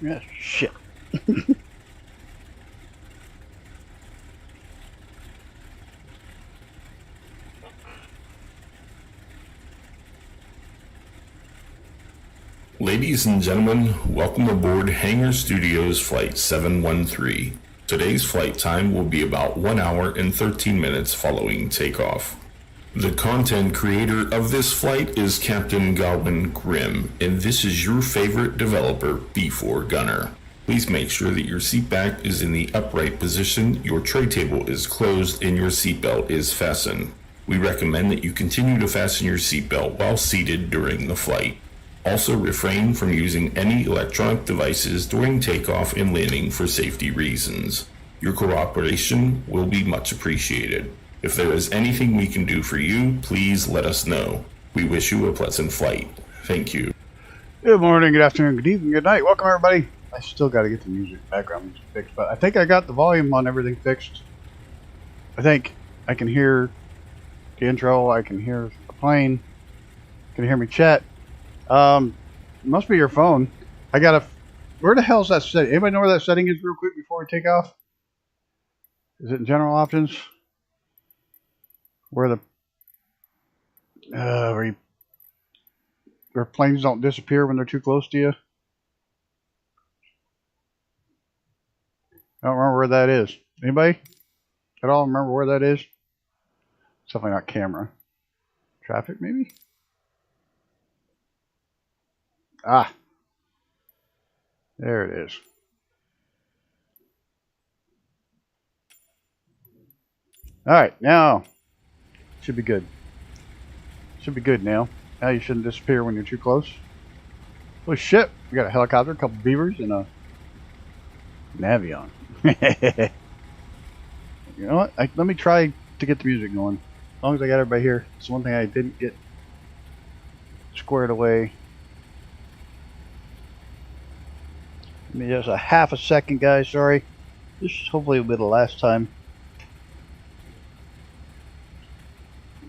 Yeah, shit. Ladies and gentlemen, welcome aboard Hangar Studios Flight 713. Today's flight time will be about 1 hour and 13 minutes following takeoff. The content creator of this flight is Captain Godwin Grimm, and this is your favorite developer, Beaver Gunner. Please make sure that your seat back is in the upright position, your tray table is closed, and your seatbelt is fastened. We recommend that you continue to fasten your seatbelt while seated during the flight. Also refrain from using any electronic devices during takeoff and landing for safety reasons. Your cooperation will be much appreciated. If there is anything we can do for you, please let us know. We wish you a pleasant flight. Thank you. Good morning, good afternoon, good evening, good night. Welcome, everybody. I still got to get the background music fixed, but I think I got the volume on everything fixed. I think I can hear the intro, I can hear the plane, I can hear me chat. Must be your phone. I gotta. Where the hell's that setting? Anybody know where that setting is, real quick, before we take off? Is it in general options? Where the where planes don't disappear when they're too close to you? I don't remember where that is. Anybody at all remember where that is? It's definitely not camera. Traffic, maybe? Ah, there it is. All right, now should be good. Should be good now. Now you shouldn't disappear when you're too close. Oh shit! We got a helicopter, a couple beavers, and a Navion. You know what? Let me try to get the music going. As long as I got everybody here. It's one thing I didn't get squared away. Give me just a half a second, guys. Sorry. This hopefully will be the last time.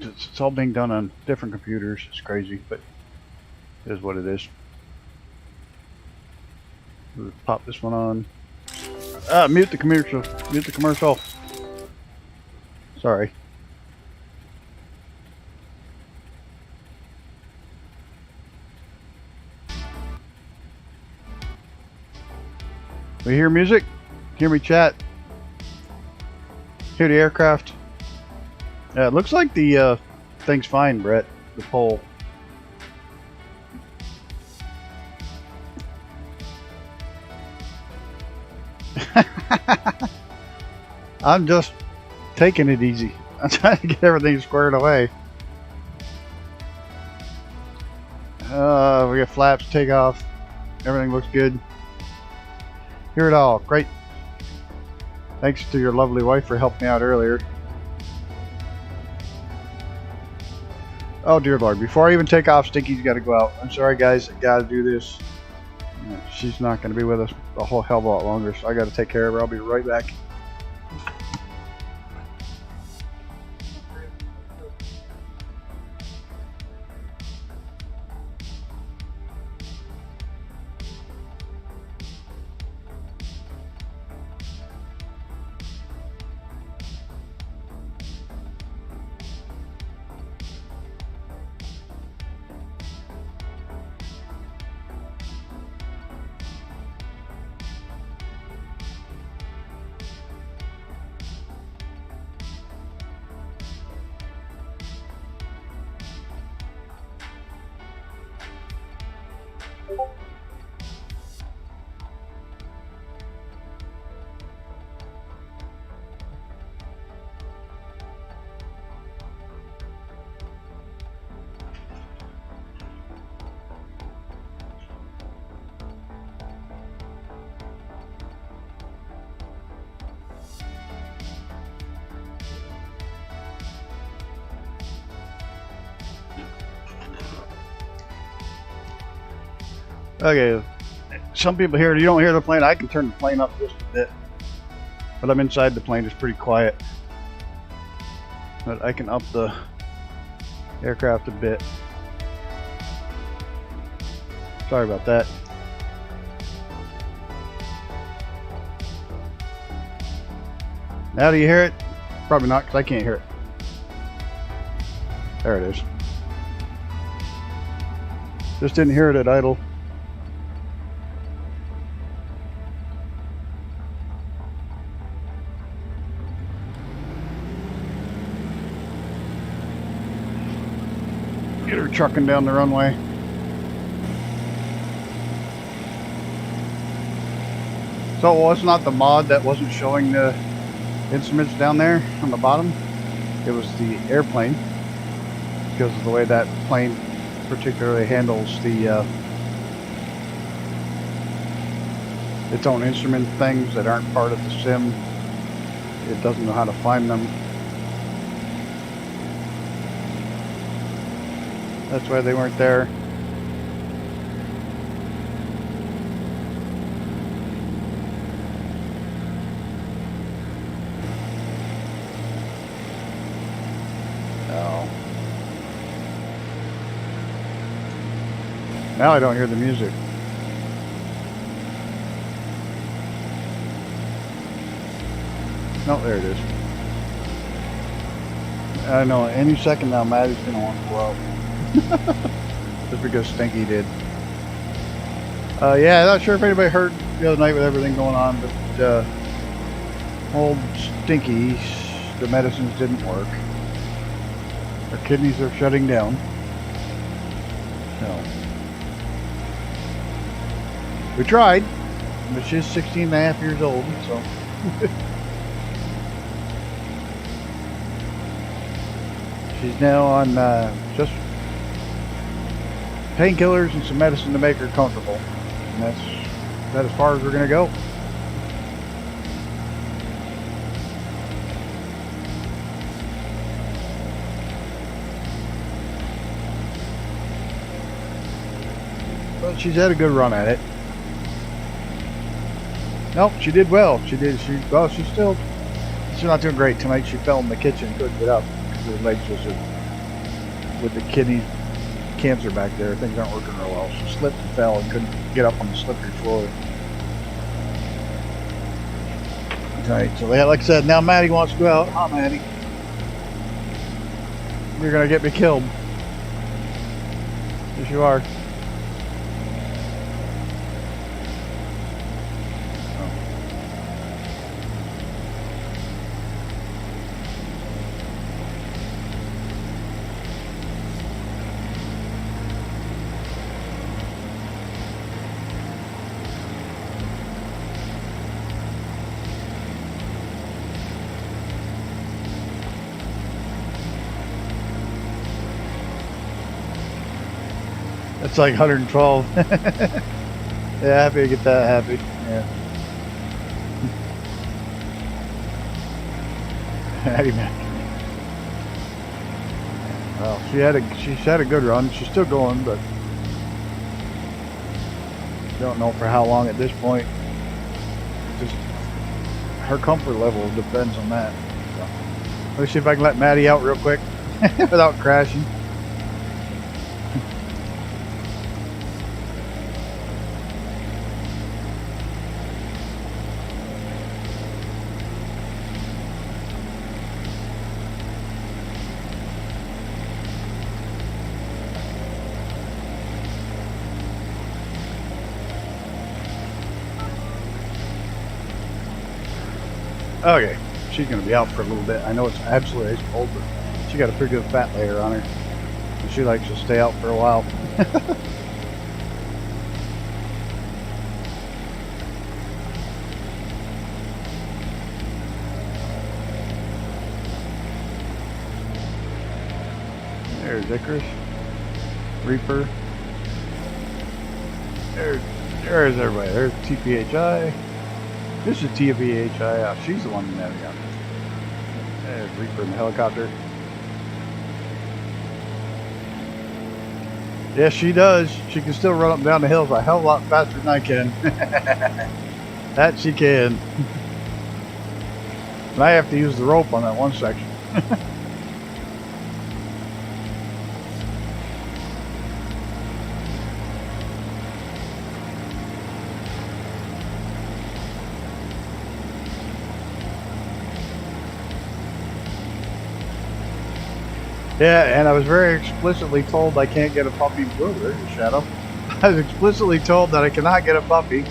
It's all being done on different computers. It's crazy, but it is what it is. We'll pop this one on. Mute the commercial. Mute the commercial. Sorry. We hear music? Hear me chat? Hear the aircraft? Yeah, it looks like the thing's fine, Brett. The pole. I'm just taking it easy. I'm trying to get everything squared away. We got flaps, takeoff. Everything looks good. Hear it all. Great. Thanks to your lovely wife for helping me out earlier. Oh dear Lord, before I even take off, Stinky's got to go out. I'm sorry guys, I got to do this. She's not going to be with us a whole hell of a lot longer, so I got to take care of her. I'll be right back. Okay, some people here, you don't hear the plane. I can turn the plane up just a bit, but I'm inside the plane. It's pretty quiet, but I can up the aircraft a bit. Sorry about that. Now do you hear it? Probably not, because I can't hear it. There it is. Just didn't hear it at idle. Get her trucking down the runway. So it was not the mod that wasn't showing the instruments down there on the bottom. It was the airplane, because of the way that plane particularly handles the its own instrument things that aren't part of the sim. It doesn't know how to find them. That's why they weren't there. Oh. Now I don't hear the music. No, there it is. I know any second now Maddie's gonna want to go out. Just because Stinky did. Yeah, not sure if anybody heard the other night with everything going on, but old Stinky, the medicines didn't work. Her kidneys are shutting down. No. We tried, but she's 16 and a half years old, so. She's now on just painkillers and some medicine to make her comfortable. And that's as far as we're going to go. But she's had a good run at it. Nope, she did well. She's not doing great tonight. She fell in the kitchen, couldn't get up. Her legs was with the kidney cancer back there. Things aren't working real well. She slipped and fell and couldn't get up on the slippery floor. Right, so yeah, like I said, now Maddie wants to go out. Huh, Maddie? You're gonna get me killed. Yes, you are. It's like 112. Yeah, happy to get that happy. Yeah. Hattie Mac. Well, she's had a good run. She's still going, but don't know for how long at this point. Just her comfort level depends on that. So, let me see if I can let Maddie out real quick without crashing. Okay, she's going to be out for a little bit. I know it's absolutely ice cold, but she got a pretty good fat layer on her. And she likes to stay out for a while. There's Icarus. Reaper. There's everybody. There's TPHI. This is TPHI. Oh, she's the one in that gun. There's Reaper in the helicopter. Yes, she does. She can still run up and down the hills a hell of a lot faster than I can. That she can. And I have to use the rope on that one section. Yeah, and I was very explicitly told I can't get a puppy. Oh, there's a shadow. I was explicitly told that I cannot get a puppy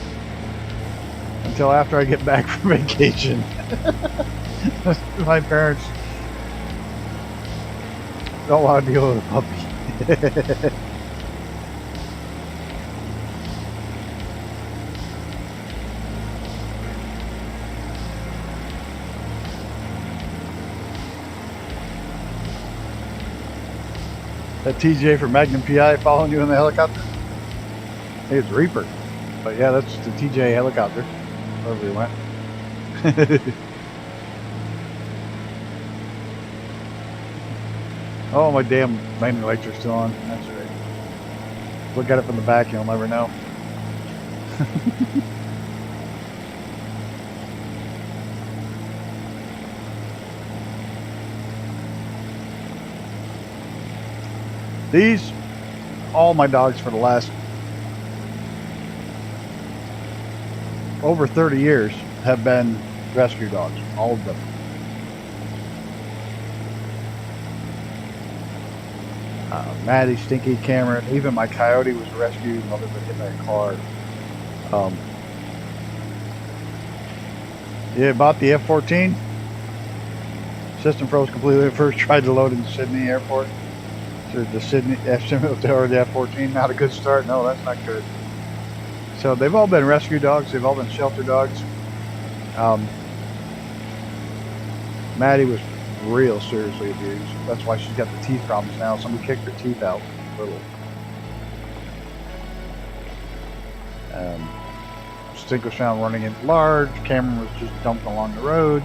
until after I get back from vacation. My parents don't want to deal with a puppy. That TJ from Magnum PI following you in the helicopter? I think it's Reaper. But yeah, that's the TJ helicopter. Wherever he went. Oh, my damn landing lights are still on. That's right. Look at it from the back, you'll never know. These, all my dogs for the last over 30 years have been rescue dogs, all of them. Maddie, Stinky, Cameron, even my coyote was rescued. Mother been hit by a car. Yeah, bought the F-14. System froze completely at first. Tried to load in Sydney Airport. So the Sydney or the F-14, not a good start. No, that's not good. So they've all been rescue dogs. They've all been shelter dogs. Maddie was real seriously abused. That's why she's got the teeth problems now. Somebody kicked her teeth out. Little. Stink was found running into large. Cameron was just dumped along the road.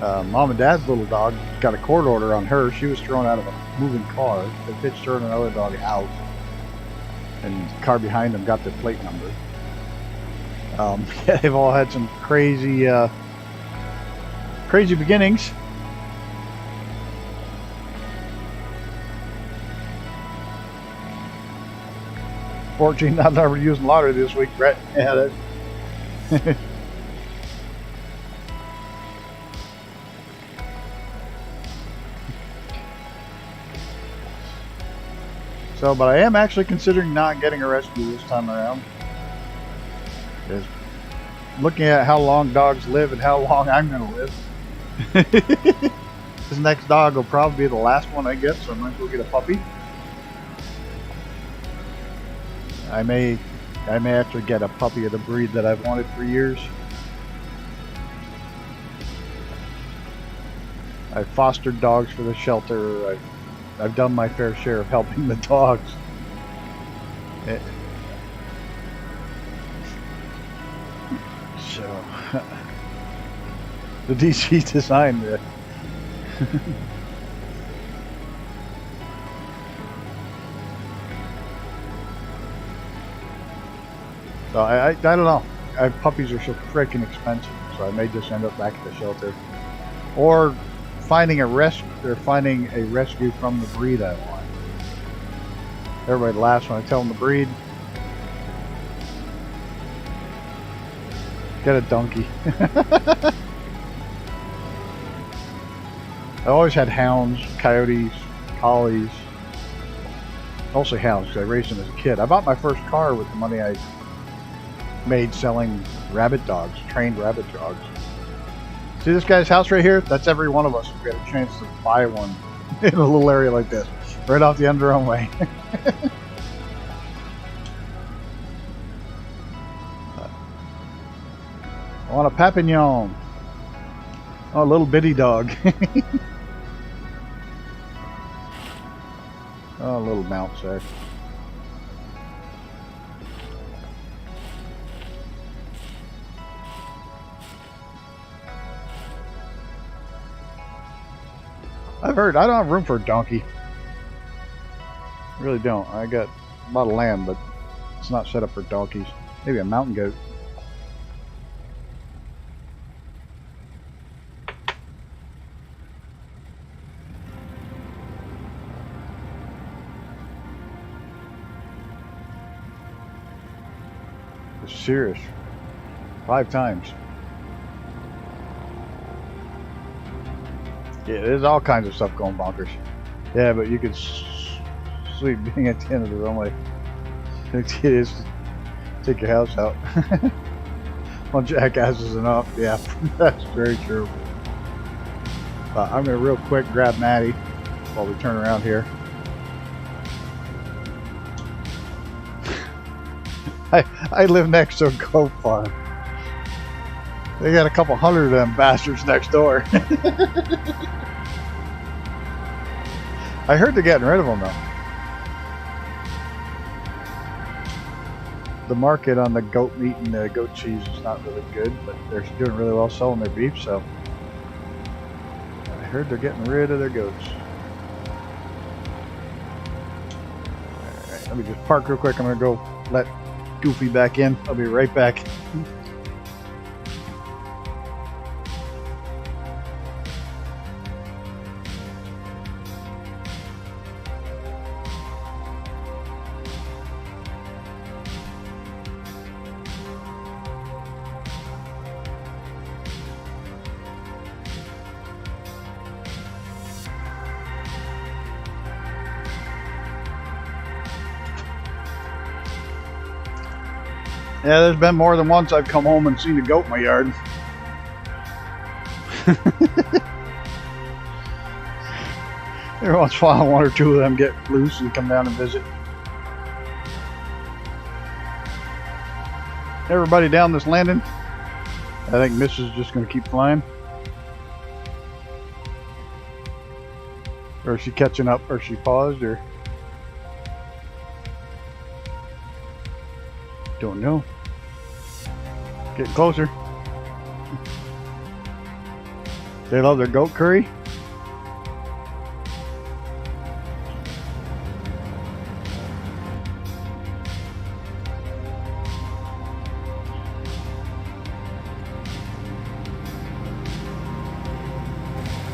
Mom and Dad's little dog got a court order on her. She was thrown out of a moving car. They pitched her and another dog out. And the car behind them got the plate number. Yeah, they've all had some crazy, crazy beginnings. $14 number using lottery this week, Brett. Yeah, that. So, but I am actually considering not getting a rescue this time around. Because looking at how long dogs live and how long I'm going to live. This next dog will probably be the last one I get, so I might as well get a puppy. I may actually get a puppy of the breed that I've wanted for years. I've fostered dogs for the shelter. I've done my fair share of helping the dogs. So the DC designed it. So I don't know. Puppies are so freaking expensive, so I may just end up back at the shelter, or finding a rescue from the breed I want. Everybody laughs when I tell them the breed. Get a donkey. I always had hounds, coyotes, collies, mostly hounds because I raised them as a kid. I bought my first car with the money I made selling rabbit dogs, trained rabbit dogs. See this guy's house right here? That's every one of us who got a chance to buy one in a little area like this, right off the end of our own way. I want a Papillon. Oh, a little bitty dog. Oh, little bounce there. I've heard I don't have room for a donkey. I really don't. I got a lot of land, but it's not set up for donkeys. Maybe a mountain goat. It's serious. 5 times. Yeah, there's all kinds of stuff going bonkers. Yeah, but you could sleep being at the end of the runway. It is take your house out. One jackass is enough. Yeah, that's very true. I'm gonna real quick grab Maddie while we turn around here. I live next to a goat farm. They got a couple hundred of them bastards next door. I heard they're getting rid of them though. The market on the goat meat and the goat cheese is not really good, but they're doing really well selling their beef, so I heard they're getting rid of their goats. Alright, let me just park real quick. I'm gonna go let Goofy back in. I'll be right back. Yeah, there's been more than once I've come home and seen a goat in my yard. Every once in a while, 1 or 2 of them get loose and come down and visit. Everybody down this landing? I think Miss is just going to keep flying. Or is she catching up, or she paused, or... Don't know. Getting closer. They love their goat curry.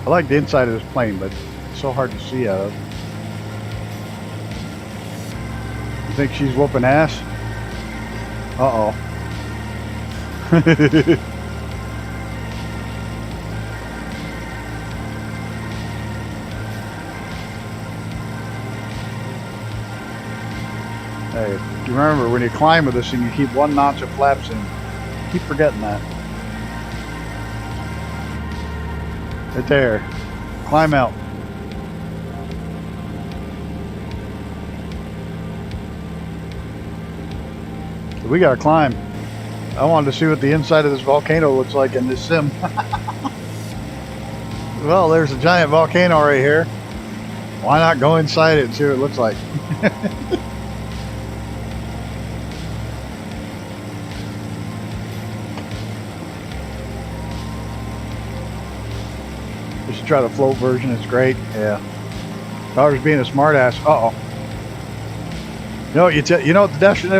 I like the inside of this plane, but it's so hard to see out of. You think she's whooping ass? Uh-oh. Hey, you remember when you climb with this thing, you keep 1 notch of flaps in. Keep forgetting that. Right there. Climb out. We gotta climb. I wanted to see what the inside of this volcano looks like in this sim. Well, there's a giant volcano right here. Why not go inside it and see what it looks like? You should try the float version. It's great. Yeah. Daughter's being a smartass. Uh-oh. You know what the definition?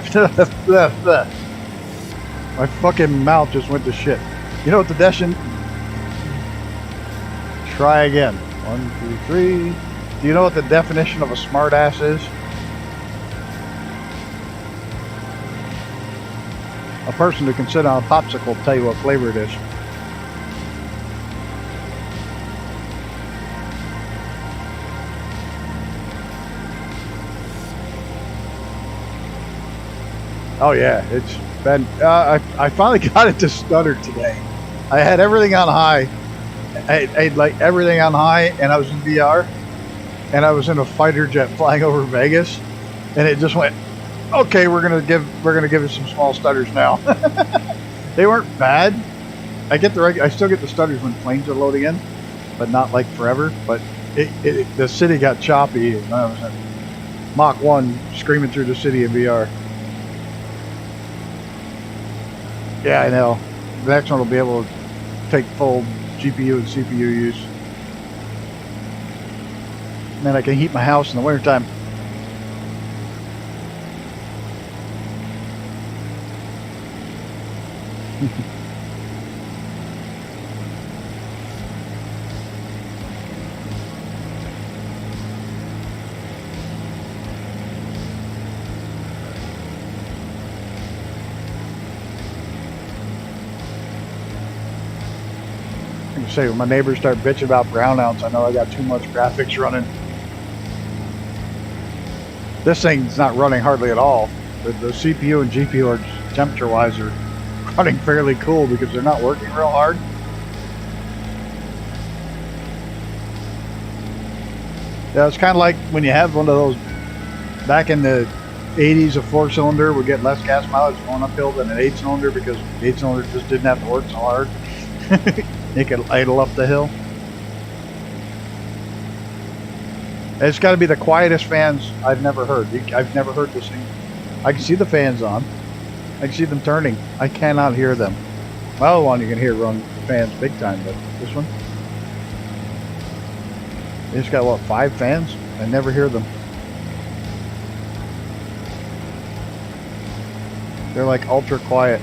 My fucking mouth just went to shit. You know what the definition? Try again. 1, 2, 3. Do you know what the definition of a smartass is? A person who can sit on a popsicle and tell you what flavor it is. Oh yeah, it's been. I finally got it to stutter today. I had everything on high. I had like everything on high, and I was in VR, and I was in a fighter jet flying over Vegas, and it just went. Okay, we're gonna give it some small stutters now. They weren't bad. I still get the stutters when planes are loading in, but not like forever. But the city got choppy, and I was Mach 1 screaming through the city in VR. Yeah, I know. The next one will be able to take full GPU and CPU use. And then I can heat my house in the wintertime. Say when my neighbors start bitching about brownouts, I know I got too much graphics running. This thing's not running hardly at all. The CPU and GPU are temperature-wise are running fairly cool because they're not working real hard. Yeah, it's kind of like when you have one of those back in the 80s, a 4-cylinder would get less gas mileage going uphill than an 8-cylinder because the 8-cylinder just didn't have to work so hard. It could idle up the hill. It's got to be the quietest fans I've never heard. I've never heard this thing. I can see the fans on. I can see them turning. I cannot hear them. My other one you can hear run fans big time, but this one, it's got what, 5 fans? I never hear them. They're like ultra quiet.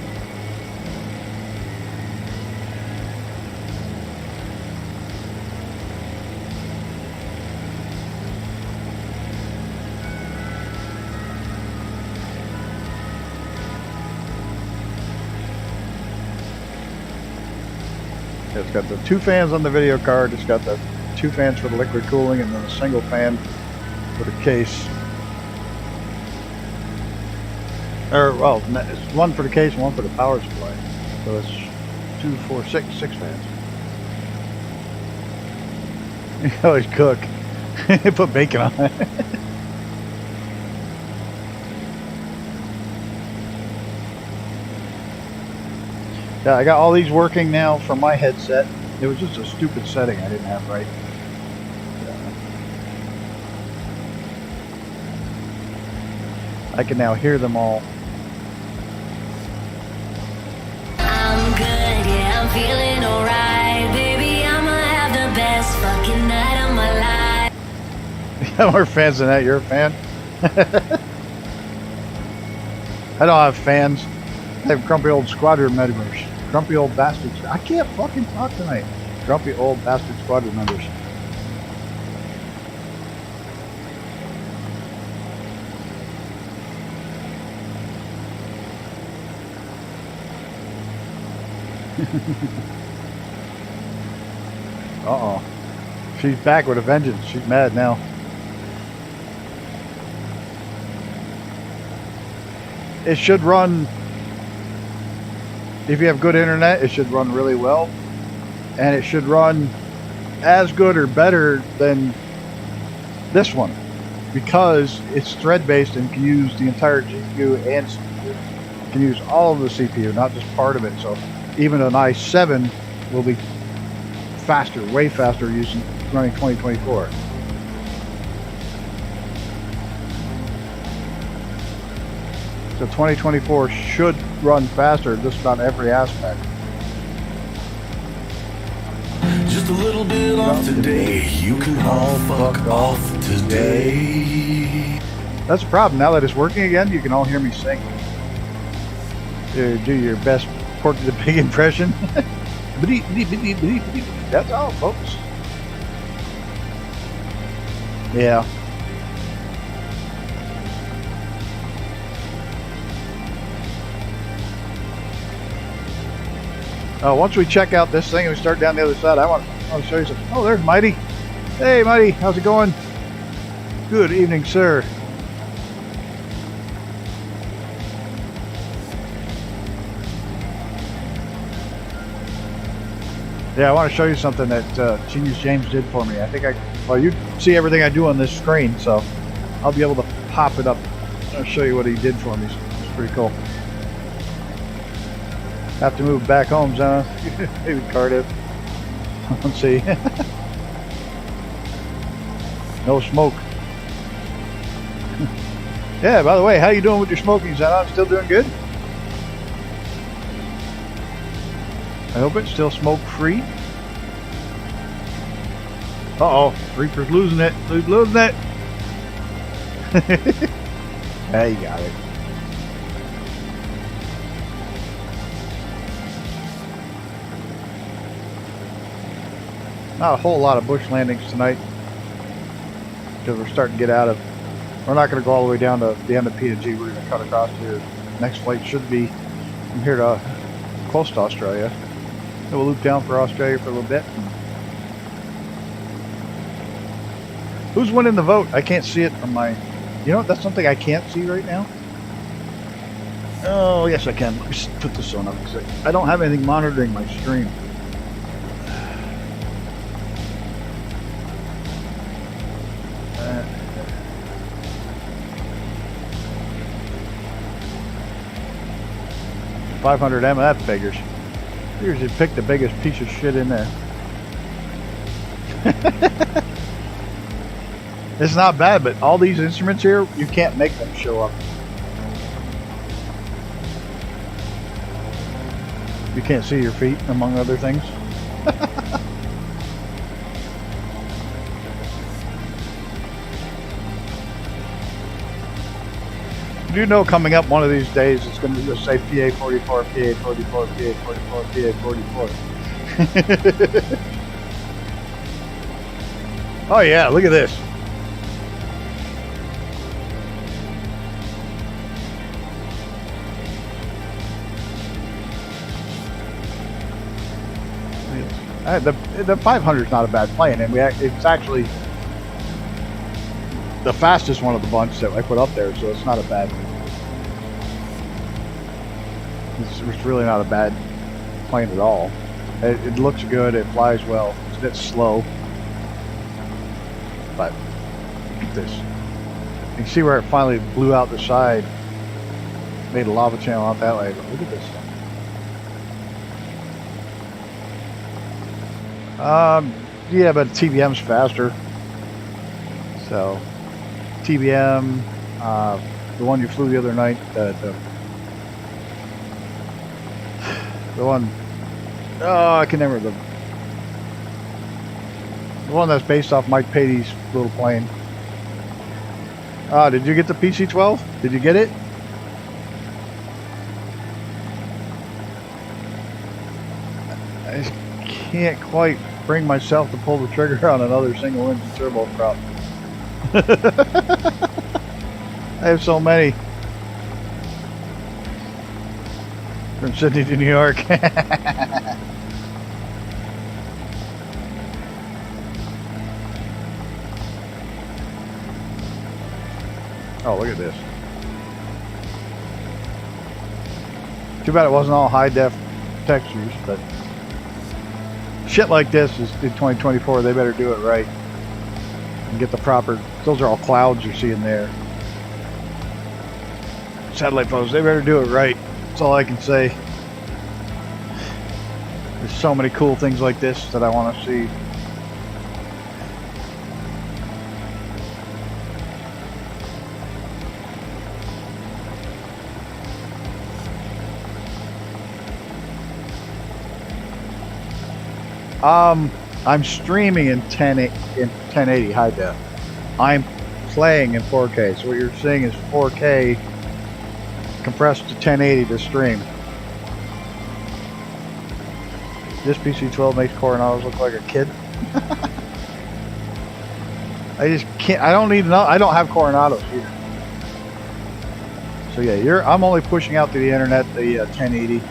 It's got the 2 fans on the video card. It's got the 2 fans for the liquid cooling and then a single fan for the case. Or, well, it's 1 for the case and 1 for the power supply. So it's 2, 4, 6 fans. You always cook. Put bacon on it. Yeah, I got all these working now from my headset. It was just a stupid setting I didn't have right. I can now hear them all. I'm good, yeah, I'm feeling alright. Baby, I'ma have the best fucking night of my life. You got more fans than that, you're a fan? I don't have fans. I have grumpy old squadron members. Grumpy old bastards. I can't fucking talk tonight. Grumpy old bastard squadron members. Uh-oh. She's back with a vengeance. She's mad now. It should run, if you have good internet, it should run really well. And it should run as good or better than this one, because it's thread-based and can use the entire GPU and CPU. It can use all of the CPU, not just part of it. So even an i7 will be faster, way faster, running 2024. So 2024 should run faster just about every aspect. Just a little bit off today. You can all fuck off today. That's the problem. Now that it's working again, you can all hear me sing. Do your best Porky the Pig impression. That's all, folks. Yeah. Once we check out this thing and we start down the other side, I want to show you something. Oh, there's Mighty. Hey, Mighty, how's it going? Good evening, sir. Yeah, I want to show you something that Genius James did for me. I think well, you see everything I do on this screen, so I'll be able to pop it up. I'll show you what he did for me. It's pretty cool. Have to move back home, Zona. Maybe Cardiff. Let's see. No smoke. Yeah, by the way, how you doing with your smoking, Xenon? Still doing good? I hope it's still smoke-free. Uh-oh, Reaper's losing it. He's losing it. Yeah, you got it. Not a whole lot of bush landings tonight because we're starting to get out of. We're not going to go all the way down to the end of PNG. We're going to cut across here. Next flight should be from here to close to Australia. Then we'll loop down for Australia for a little bit. Who's winning the vote? I can't see it from my. You know what? That's something I can't see right now. Oh yes, I can. Let me put this on up because I don't have anything monitoring my stream. 500 M, that figures. Figures you pick the biggest piece of shit in there. It's not bad, but all these instruments here, you can't make them show up. You can't see your feet, among other things. You do know coming up one of these days it's going to just say PA 44, PA 44, PA 44, PA 44. Oh yeah, look at this. The 500 is not a bad plane, and it's actually the fastest one of the bunch that I put up there, so it's not a bad. It's really not a bad plane at all. It looks good. It flies well. It's a bit slow, but look at this. You can see where it finally blew out the side, made a lava channel out that way. But look at this. Yeah, but TBM's faster. So, TBM, the one you flew the other night, the one, oh, I can never remember the one that's based off Mike Patey's little plane. Did you get the PC-12? Did you get it? I can't quite bring myself to pull the trigger on another single engine turboprop. I have so many. From Sydney to New York. Oh, look at this. Too bad it wasn't all high def textures, but shit like this is in 2024. They better do it right and get the proper. Those are all clouds you're seeing there. Satellite photos. They better do it right. That's all I can say. There's so many cool things like this that I want to see. I'm streaming in 1080 high def. I'm playing in 4K. So what you're seeing is 4K compressed to 1080 to stream. This PC-12 makes Coronados look like a kid. I just can't. I don't need to know. I don't have Coronados either. So yeah, I'm only pushing out to the internet the 1080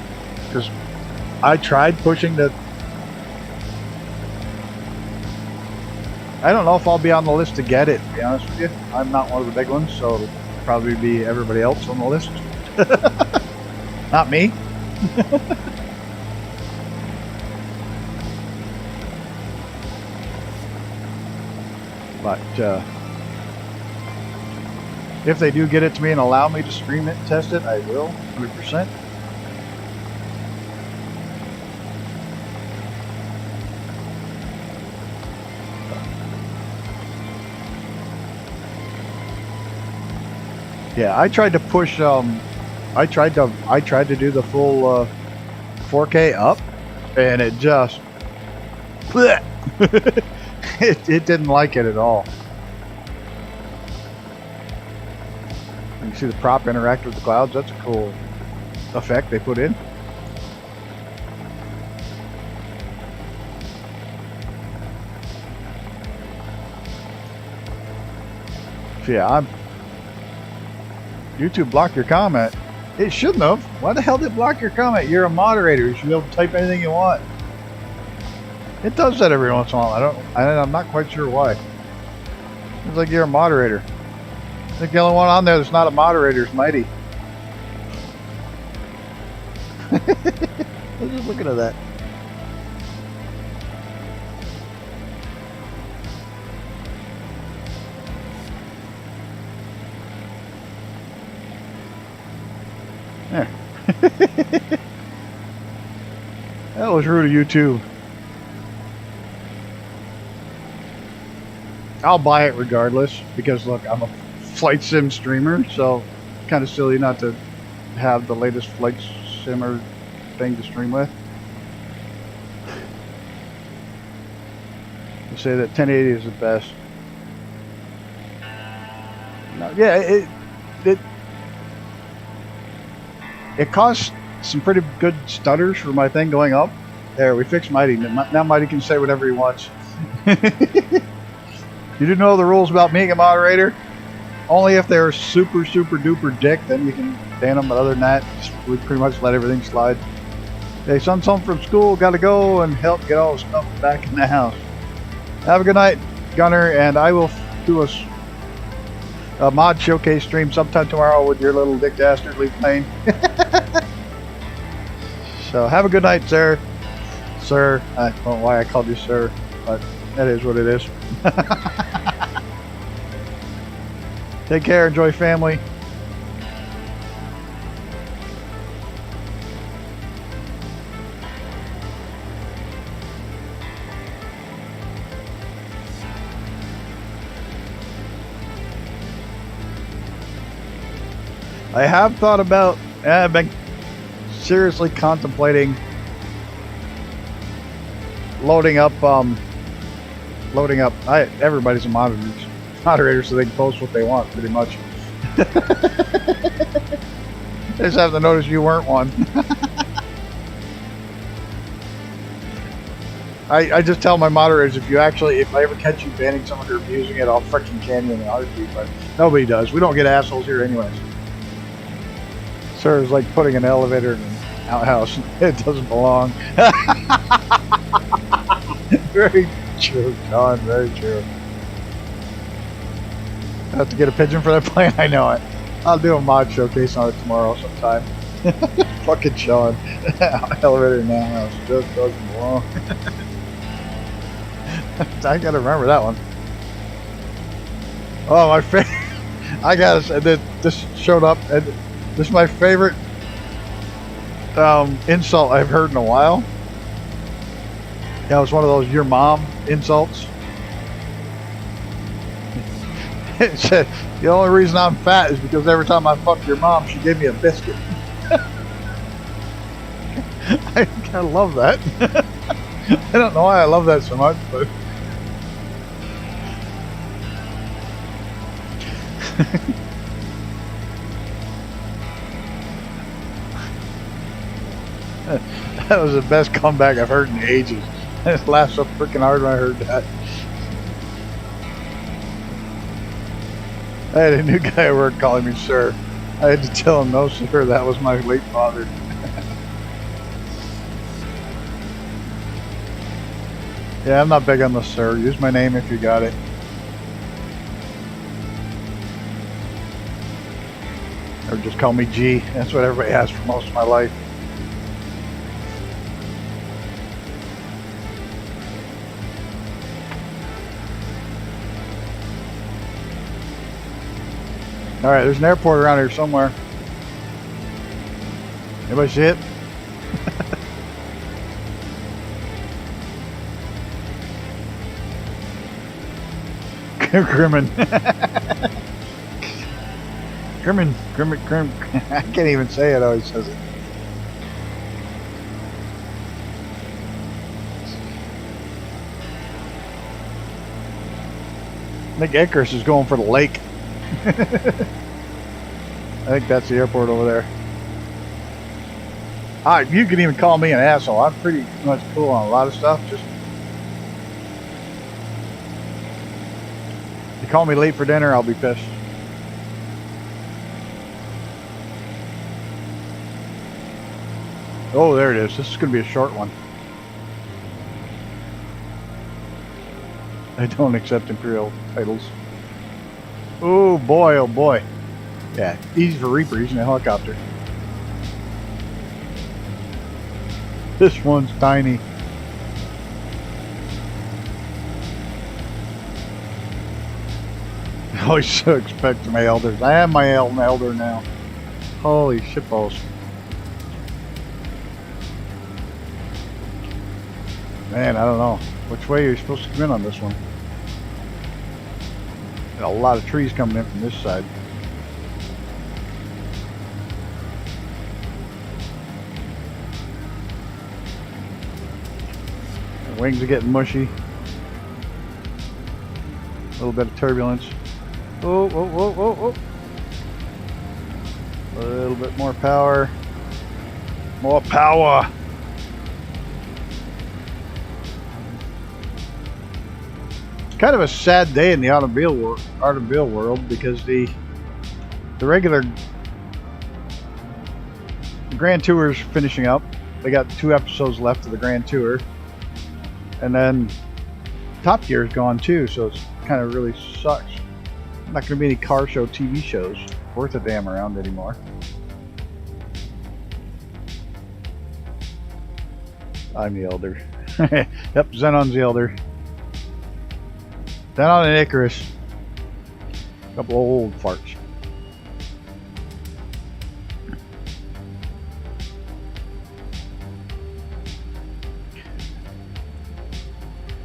because I tried pushing the. I don't know if I'll be on the list to get it, to be honest with you. I'm not one of the big ones, so it'll probably be everybody else on the list. Not me. But if they do get it to me and allow me to stream it and test it, I will, 100%. Yeah, I tried to push. I tried to do the full 4K up, and it just it didn't like it at all. You can see the prop interact with the clouds. That's a cool effect they put in. So yeah, YouTube blocked your comment. It shouldn't have. Why the hell did it block your comment? You're a moderator. You should be able to type anything you want. It does that every once in a while. I'm not quite sure why. It's like you're a moderator. I think the only one on there that's not a moderator is Mighty. I was just looking at that. There. That was rude of you too. I'll buy it regardless because look, I'm a flight sim streamer, so it's kind of silly not to have the latest flight simmer thing to stream with. I say that 1080 is the best. No, yeah, it caused some pretty good stutters for my thing going up. There, we fixed Mighty. Now Mighty can say whatever he wants. You do know the rules about being a moderator? Only if they're super duper dick, then you can ban them. But other than that, we pretty much let everything slide. Hey, son's home from school. Got to go and help get all the stuff back in the house. Have a good night, Gunner. And I will do a mod showcase stream sometime tomorrow with your little dick dastardly plane. So have a good night, sir. Sir, I don't know why I called you sir, but that is what it is. Take care, enjoy family. I have thought about, I've been seriously contemplating loading up, everybody's a moderator so they can post what they want, pretty much. I just have to notice you weren't one. I just tell my moderators, if I ever catch you banning someone or abusing it, I'll freaking can you in the heartbeat, but nobody does. We don't get assholes here anyways. Sir, it's like putting an elevator in an outhouse. It doesn't belong. Very true, John. Very true. I have to get a pigeon for that plane. I know it. I'll do a mod showcase on it tomorrow sometime. Fucking Sean. Elevator in the outhouse. Just doesn't belong. I gotta remember that one. Oh, my favorite. I gotta say, this showed up. And this is my favorite insult I've heard in a while. Yeah, it was one of those your mom insults. It said, the only reason I'm fat is because every time I fucked your mom, she gave me a biscuit. I kind of love that. I don't know why I love that so much, but... That was the best comeback I've heard in ages. I just laughed so freaking hard when I heard that. I had a new guy at work calling me sir. I had to tell him, no sir, that was my late father. Yeah, I'm not big on the sir. Use my name if you got it. Or just call me G. That's what everybody has for most of my life. Alright, there's an airport around here somewhere. Anybody see it? Grimmin. Grim. I can't even say it how he says it. I think Icarus is going for the lake. I think that's the airport over there. You can even call me an asshole. I'm pretty much cool on a lot of stuff. Just you call me late for dinner, I'll be pissed. Oh, there it is. This is going to be a short one. I don't accept Imperial titles. Oh boy, oh boy. Yeah, easy for Reaper using a helicopter. This one's tiny. I always so expect my elders. I am my elder now. Holy shitballs. Man, I don't know. Which way are you supposed to come in on this one? Got a lot of trees coming in from this side. The wings are getting mushy. A little bit of turbulence. Oh, oh, oh, oh, oh. A little bit more power. More power. Kind of a sad day in the automobile world because the regular Grand Tour is finishing up. They got 2 episodes left of the Grand Tour, and then Top Gear is gone too, so it's kind of really sucks. Not going to be any car show TV shows worth a damn around anymore. I'm the elder. Yep, Xenon's the elder. Xenon and Icarus. A couple of old farts.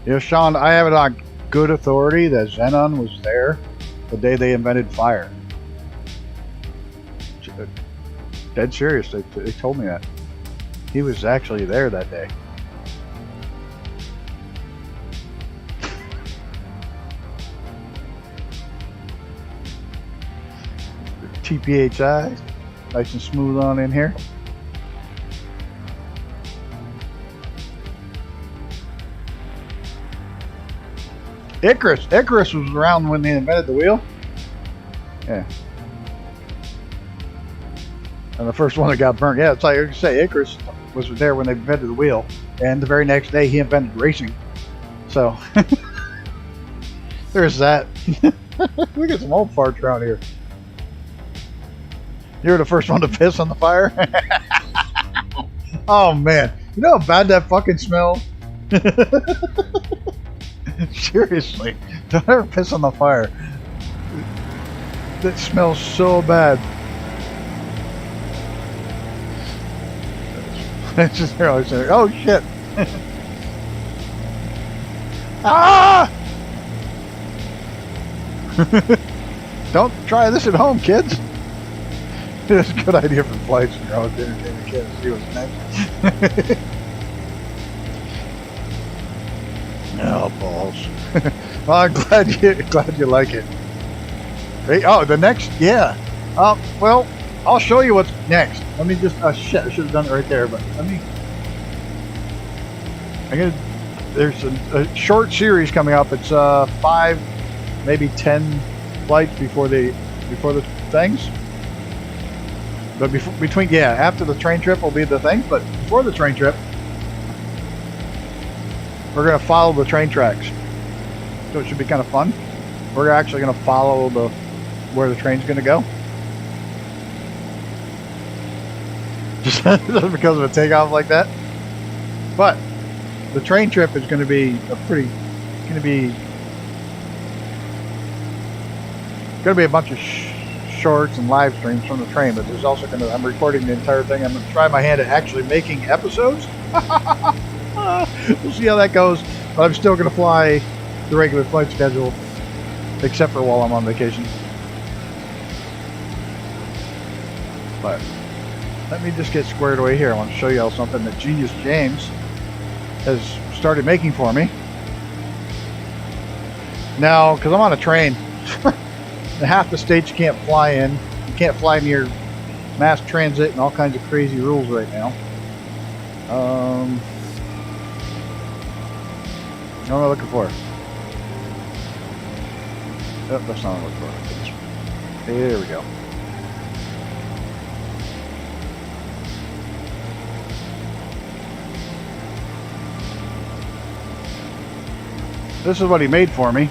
You know, Sean, I have it on good authority that Xenon was there the day they invented fire. Dead serious, they told me that. He was actually there that day. TPHI, nice and smooth on in here. Icarus was around when they invented the wheel. Yeah. And the first one that got burnt. Yeah, it's like you say, Icarus was there when they invented the wheel, and the very next day he invented racing. So there's that. We got some old farts around here. You're the first one to piss on the fire? Oh man, you know how bad that fucking smells? Seriously, don't ever piss on the fire. That smells so bad. It's just there, always there. Oh shit! Ah! Don't try this at home, kids. It's a good idea for flights when you're out there entertaining the kids. See what's next. Oh balls! Well, I'm glad you like it. Hey, oh, the next, yeah. Well, I'll show you what's next. Let me just. Shit! I should have done it right there, but let me. There's a short series coming up. It's 5, maybe 10 flights before the things. But after the train trip will be the thing. But before the train trip, we're gonna follow the train tracks. So it should be kind of fun. We're actually gonna follow where the train's gonna go. Just because of a takeoff like that. But the train trip is gonna be a bunch of shorts and live streams from the train, but there's also I'm recording the entire thing. I'm gonna try my hand at actually making episodes. We'll see how that goes, but I'm still gonna fly the regular flight schedule, except for while I'm on vacation. But let me just get squared away here. I want to show you all something that Genius James has started making for me. Now, because I'm on a train, half the states you can't fly in. You can't fly near mass transit and all kinds of crazy rules right now. What am I looking for? Oh, that's not what I'm looking for. There we go. This is what he made for me.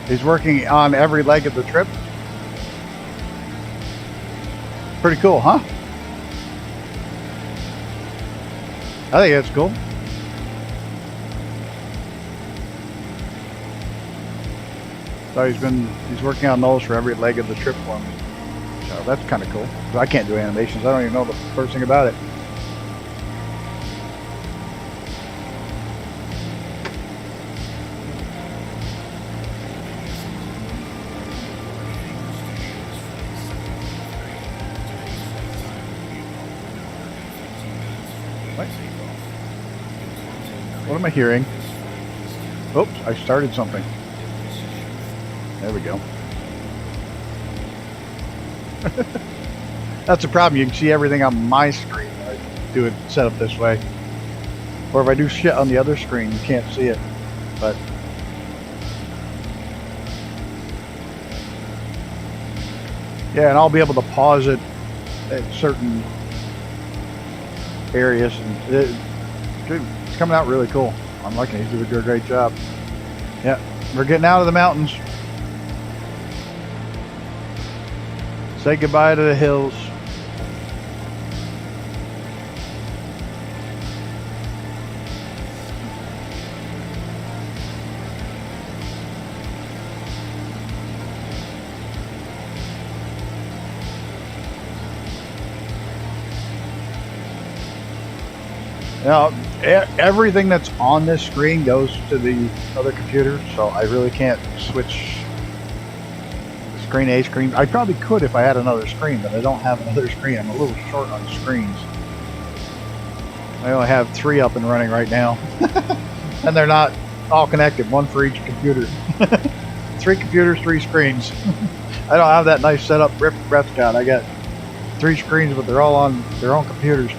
He's working on every leg of the trip. Pretty cool, huh? I think that's cool. So he's working on those for every leg of the trip for me. So that's kind of cool. I can't do animations. I don't even know the first thing about it. What am I hearing? Oops, I started something. There we go. That's the problem. You can see everything on my screen. I do it set up this way. Or if I do shit on the other screen, you can't see it. But yeah, and I'll be able to pause it at certain areas, and it's coming out really cool. I'm liking it. He's doing a great job. Yeah, we're getting out of the mountains. Say goodbye to the hills. Now, everything that's on this screen goes to the other computer, so I really can't switch screen A, screen. I probably could if I had another screen, but I don't have another screen. I'm a little short on screens. I only have 3 up and running right now. And they're not all connected, one for each computer. 3 computers, 3 screens. I don't have that nice setup breath count. I got 3 screens, but they're all on their own computers.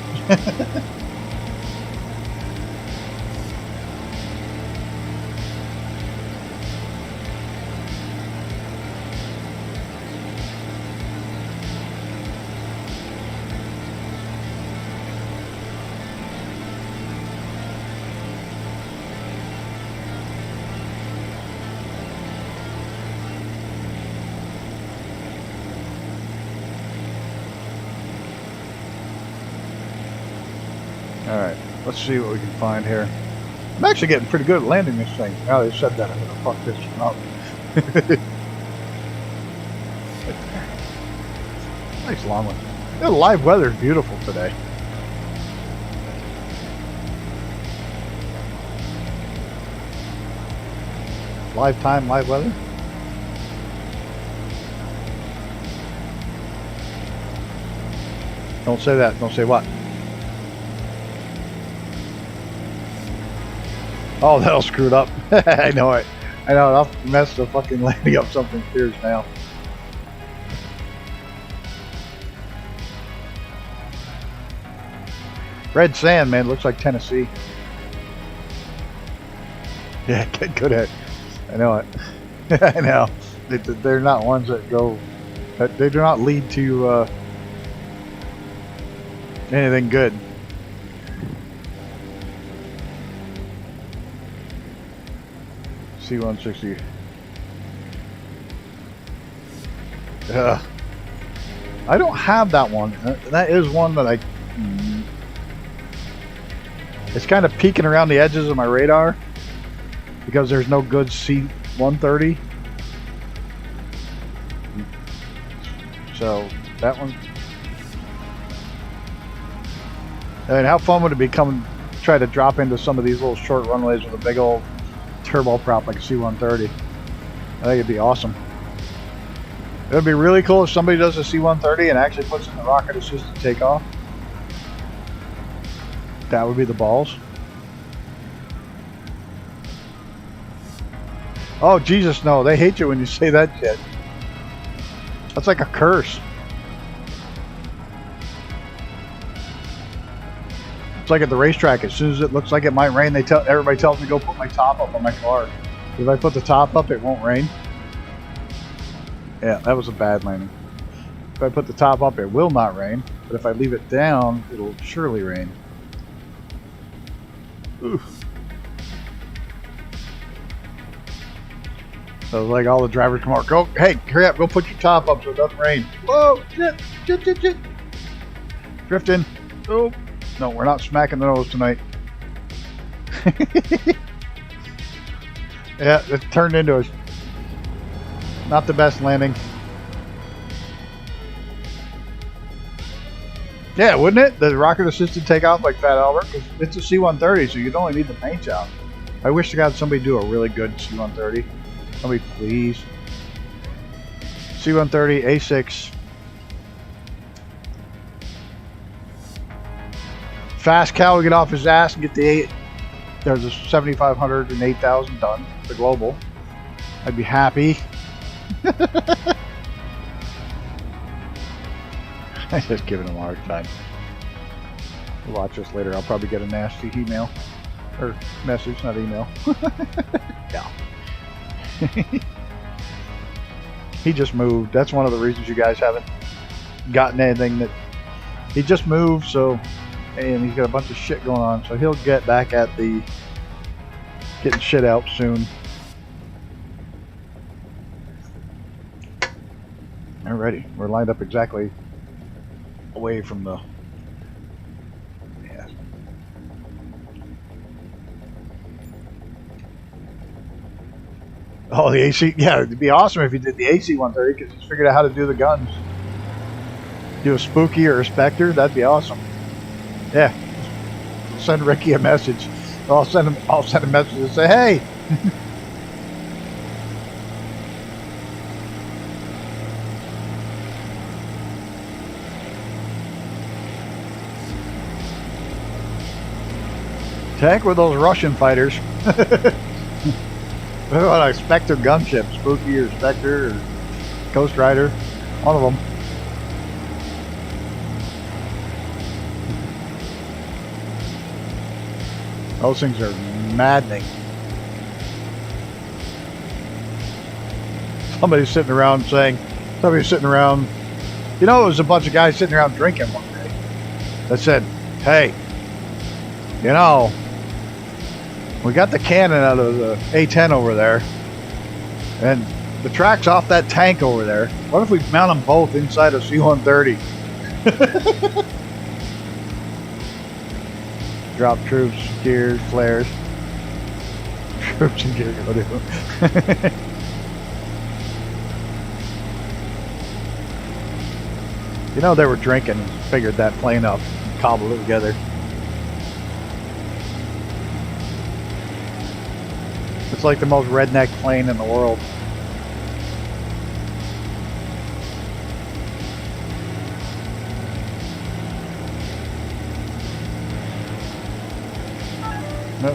Alright, let's see what we can find here. I'm actually getting pretty good at landing this thing. Now they said that, I'm going to fuck this up. Nice long one. The live weather is beautiful today. Live time, live weather. Don't say that. Don't say what? Oh, that'll screw it up. I know it. I know. I'll mess the fucking landing up something fierce now. Red sand, man. Looks like Tennessee. Yeah, get good at it. I know it. I know. They're not ones that go... They do not lead to anything good. C-160. I don't have that one. That is one that I... It's kind of peeking around the edges of my radar because there's no good C-130. So, that one... I mean, how fun would it be try to drop into some of these little short runways with a big old turboprop like a C-130. I think it'd be awesome. It would be really cool if somebody does a C-130 and actually puts in the rocket assisted takeoff. That would be the balls. Oh, Jesus, no. They hate you when you say that shit. That's like a curse. It's like at the racetrack. As soon as it looks like it might rain, everybody tells me to go put my top up on my car. If I put the top up, it won't rain. Yeah, that was a bad landing. If I put the top up, it will not rain. But if I leave it down, it'll surely rain. Oof. So like all the drivers come out, go, hey, hurry up, go put your top up so it doesn't rain. Whoa, shit. Drifting. Oh, no, we're not smacking the nose tonight. Yeah, it turned into a not the best landing. Yeah, wouldn't it? The rocket assisted takeoff like Fat Albert? Because it's a C-130, so you'd only need the paint job. I wish to God somebody do a really good C-130. Somebody please. C-130, A6. Fast Cal will get off his ass and get the 8. There's a 7,500 and 8,000 done. The global. I'd be happy. I'm just giving him a hard time. Watch this later. I'll probably get a nasty email. Or message, not email. Yeah. He just moved. That's one of the reasons you guys haven't gotten anything. That he just moved, so, and he's got a bunch of shit going on, so he'll get back at the getting shit out soon. Alrighty, we're lined up exactly away from the. Yeah. Oh, the AC. Yeah, it'd be awesome if you did the AC 130 because he's figured out how to do the guns. Do a Spooky or a Spectre. That'd be awesome. Yeah. Send Ricky a message. Or I'll send a message and say, hey. Heck with those Russian fighters. What about a Spectre gunship? Spooky or Spectre or Ghost Rider? One of them. Those things are maddening. Somebody's sitting around, you know, it was a bunch of guys sitting around drinking one day that said, hey, you know, we got the cannon out of the A10 over there, and the track's off that tank over there. What if we mount them both inside a C-130? Drop troops, gears, flares. Troops and gears, whatever. You know, they were drinking and figured that plane up and cobbled it together. It's like the most redneck plane in the world.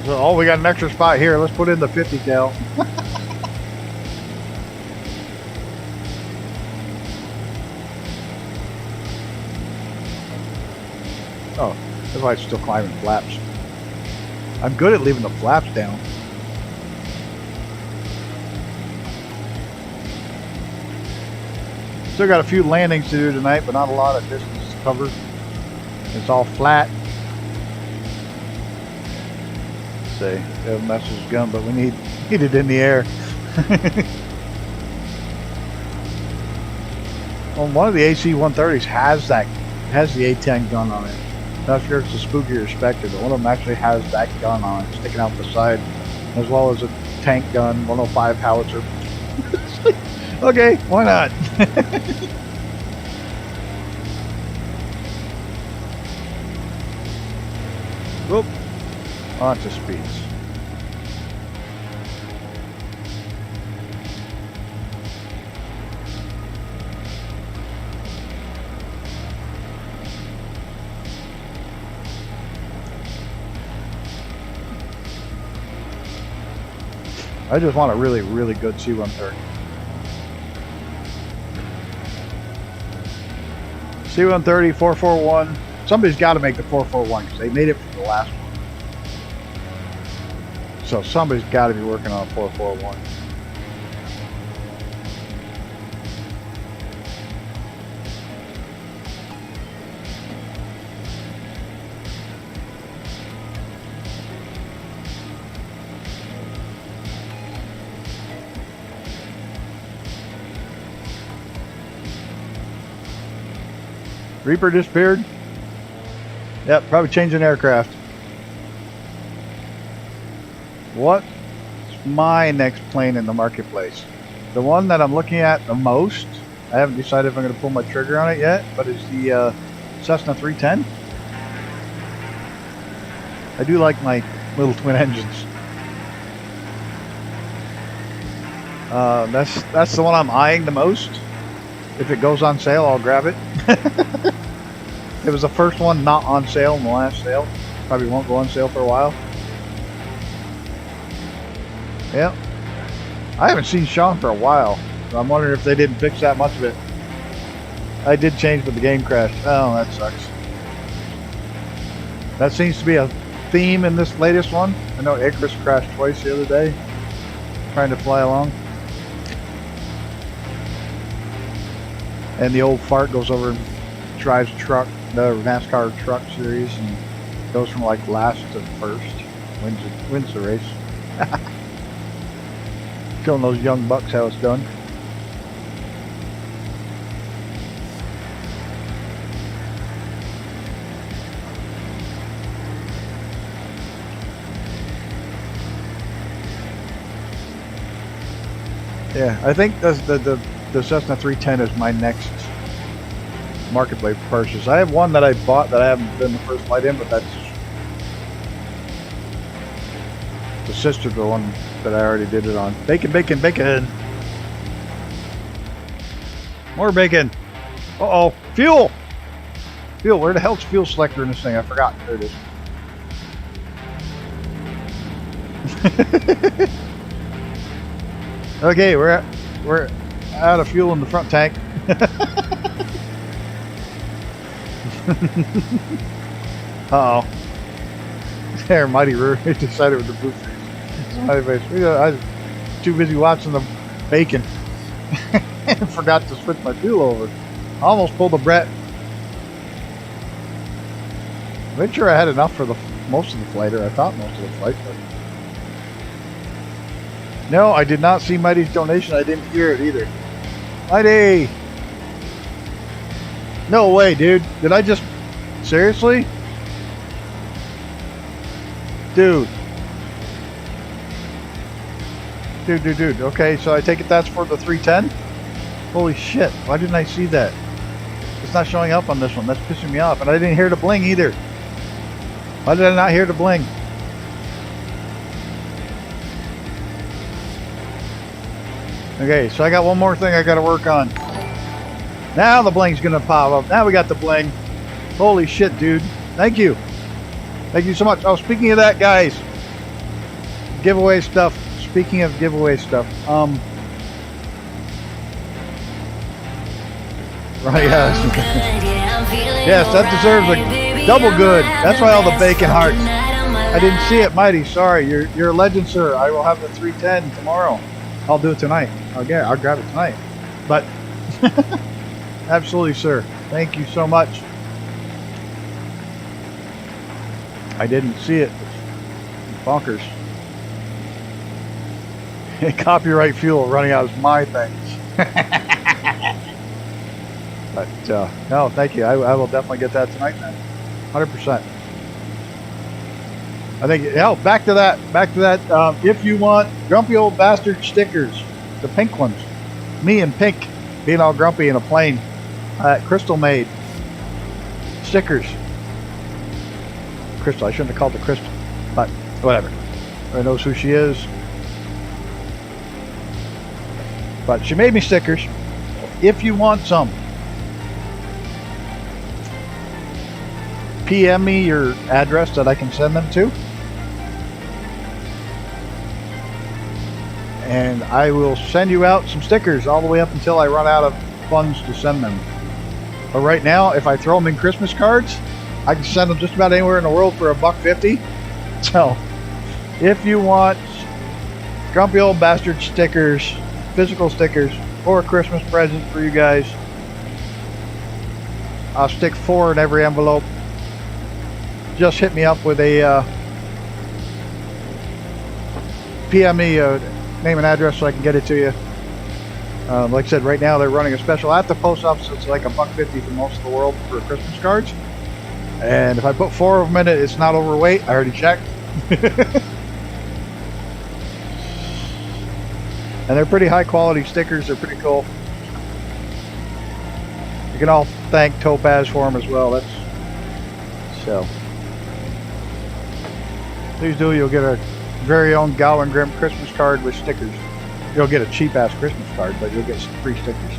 So, oh, we got an extra spot here. Let's put in the 50 cal. Oh, that's why it's still climbing flaps. I'm good at leaving the flaps down. Still got a few landings to do tonight, but not a lot of distance to cover. It's all flat. Let's see, we have a message gun, but we need it in the air. Well, one of the AC 130s has the A10 gun on it. Not sure if it's a Spooky or Spectre, but one of them actually has that gun on it, sticking out the side, as well as a tank gun, 105 howitzer. Okay, why not? Whoop. Lots of speeds. I just want a really, really good C-130. C-130, 441. Somebody's got to make the 441 because they made it for the last one. So somebody's got to be working on a 441. Reaper disappeared. Yep, probably changing aircraft. What's my next plane in the marketplace? The one that I'm looking at the most, I haven't decided if I'm going to pull my trigger on it yet, but it's the Cessna 310. I do like my little twin engines. That's the one I'm eyeing the most. If it goes on sale, I'll grab it. It was the first one not on sale in the last sale. Probably won't go on sale for a while. Yeah. I haven't seen Sean for a while. So I'm wondering if they didn't fix that much of it. I did change, but the game crashed. Oh, that sucks. That seems to be a theme in this latest one. I know Icarus crashed twice the other day, trying to fly along. And the old fart goes over and drives truck, the NASCAR truck series, and goes from like last to first. Wins the race. Showing those young bucks how it's done. Yeah, I think the Cessna 310 is my next marketplace purchase. I have one that I bought that I haven't been the first flight in, but that's the sister to the one that I already did it on. Bacon, bacon, bacon. More bacon. Uh-oh. Fuel! Fuel. Where the hell's fuel selector in this thing? I forgot. There it is. Okay, we're out of fuel in the front tank. Uh-oh. There, Mighty Roo decided with the blue face. I was too busy watching the bacon and forgot to switch my fuel over. I almost pulled a Brett. I'm not sure I had enough for the most of the flight, or I thought most of the flight, but no, I did not see Mighty's donation. I didn't hear it either. Mighty! No way, dude. Did I just... Seriously? Dude. Dude. Okay, so I take it that's for the 310? Holy shit. Why didn't I see that? It's not showing up on this one. That's pissing me off. And I didn't hear the bling either. Why did I not hear the bling? Okay, so I got one more thing I got to work on. Now the bling's going to pop up. Now we got the bling. Holy shit, dude. Thank you. Thank you so much. Oh, speaking of that, guys. Giveaway stuff. Speaking of giveaway stuff. Right, yes, that deserves a double good. That's why all the bacon hearts. I didn't see it, Mighty. Sorry. You're a legend, sir. I will have the 310 tomorrow. I'll do it tonight. I'll grab it tonight. But absolutely, sir. Thank you so much. I didn't see it. It's bonkers. Copyright fuel running out is my thing. But no, thank you. I will definitely get that tonight, man. 100%. I think, hell, back to that. If you want grumpy old bastard stickers, the pink ones, me and pink being all grumpy in a plane, Crystal made stickers. Crystal, I shouldn't have called it Crystal, but Whatever. Everybody knows who she is. But she made me stickers. If you want some, PM me your address that I can send them to. And I will send you out some stickers all the way up until I run out of funds to send them. But right now, if I throw them in Christmas cards, I can send them just about anywhere in the world for $1.50. So, if you want grumpy old bastard stickers, physical stickers, or a Christmas present for you guys, I'll stick 4 in every envelope. Just hit me up with a PM me name and address so I can get it to you. Like I said, right now they're running a special at the post office. It's like $1.50 for most of the world for Christmas cards. And if I put 4 of them in it, it's not overweight. I already checked. And they're pretty high quality stickers. They're pretty cool. You can all thank Topaz for them as well. So. Please do. You'll get a very own Gow and Grim Christmas card with stickers. You'll get a cheap ass Christmas card, but you'll get some free stickers.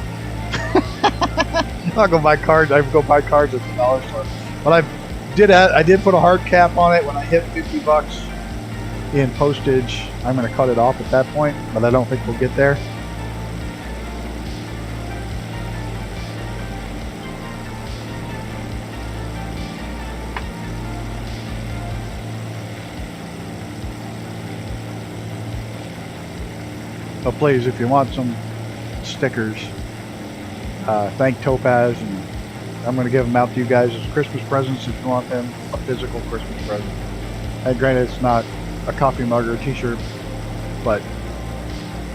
I'll go buy cards. I go buy cards at the dollar store. But I did put a hard cap on it when I hit $50 in postage. I'm going to cut it off at that point, but I don't think we'll get there. But please, if you want some stickers, thank Topaz, and I'm going to give them out to you guys as Christmas presents if you want them, a physical Christmas present. And granted, it's not a coffee mug or a t-shirt, but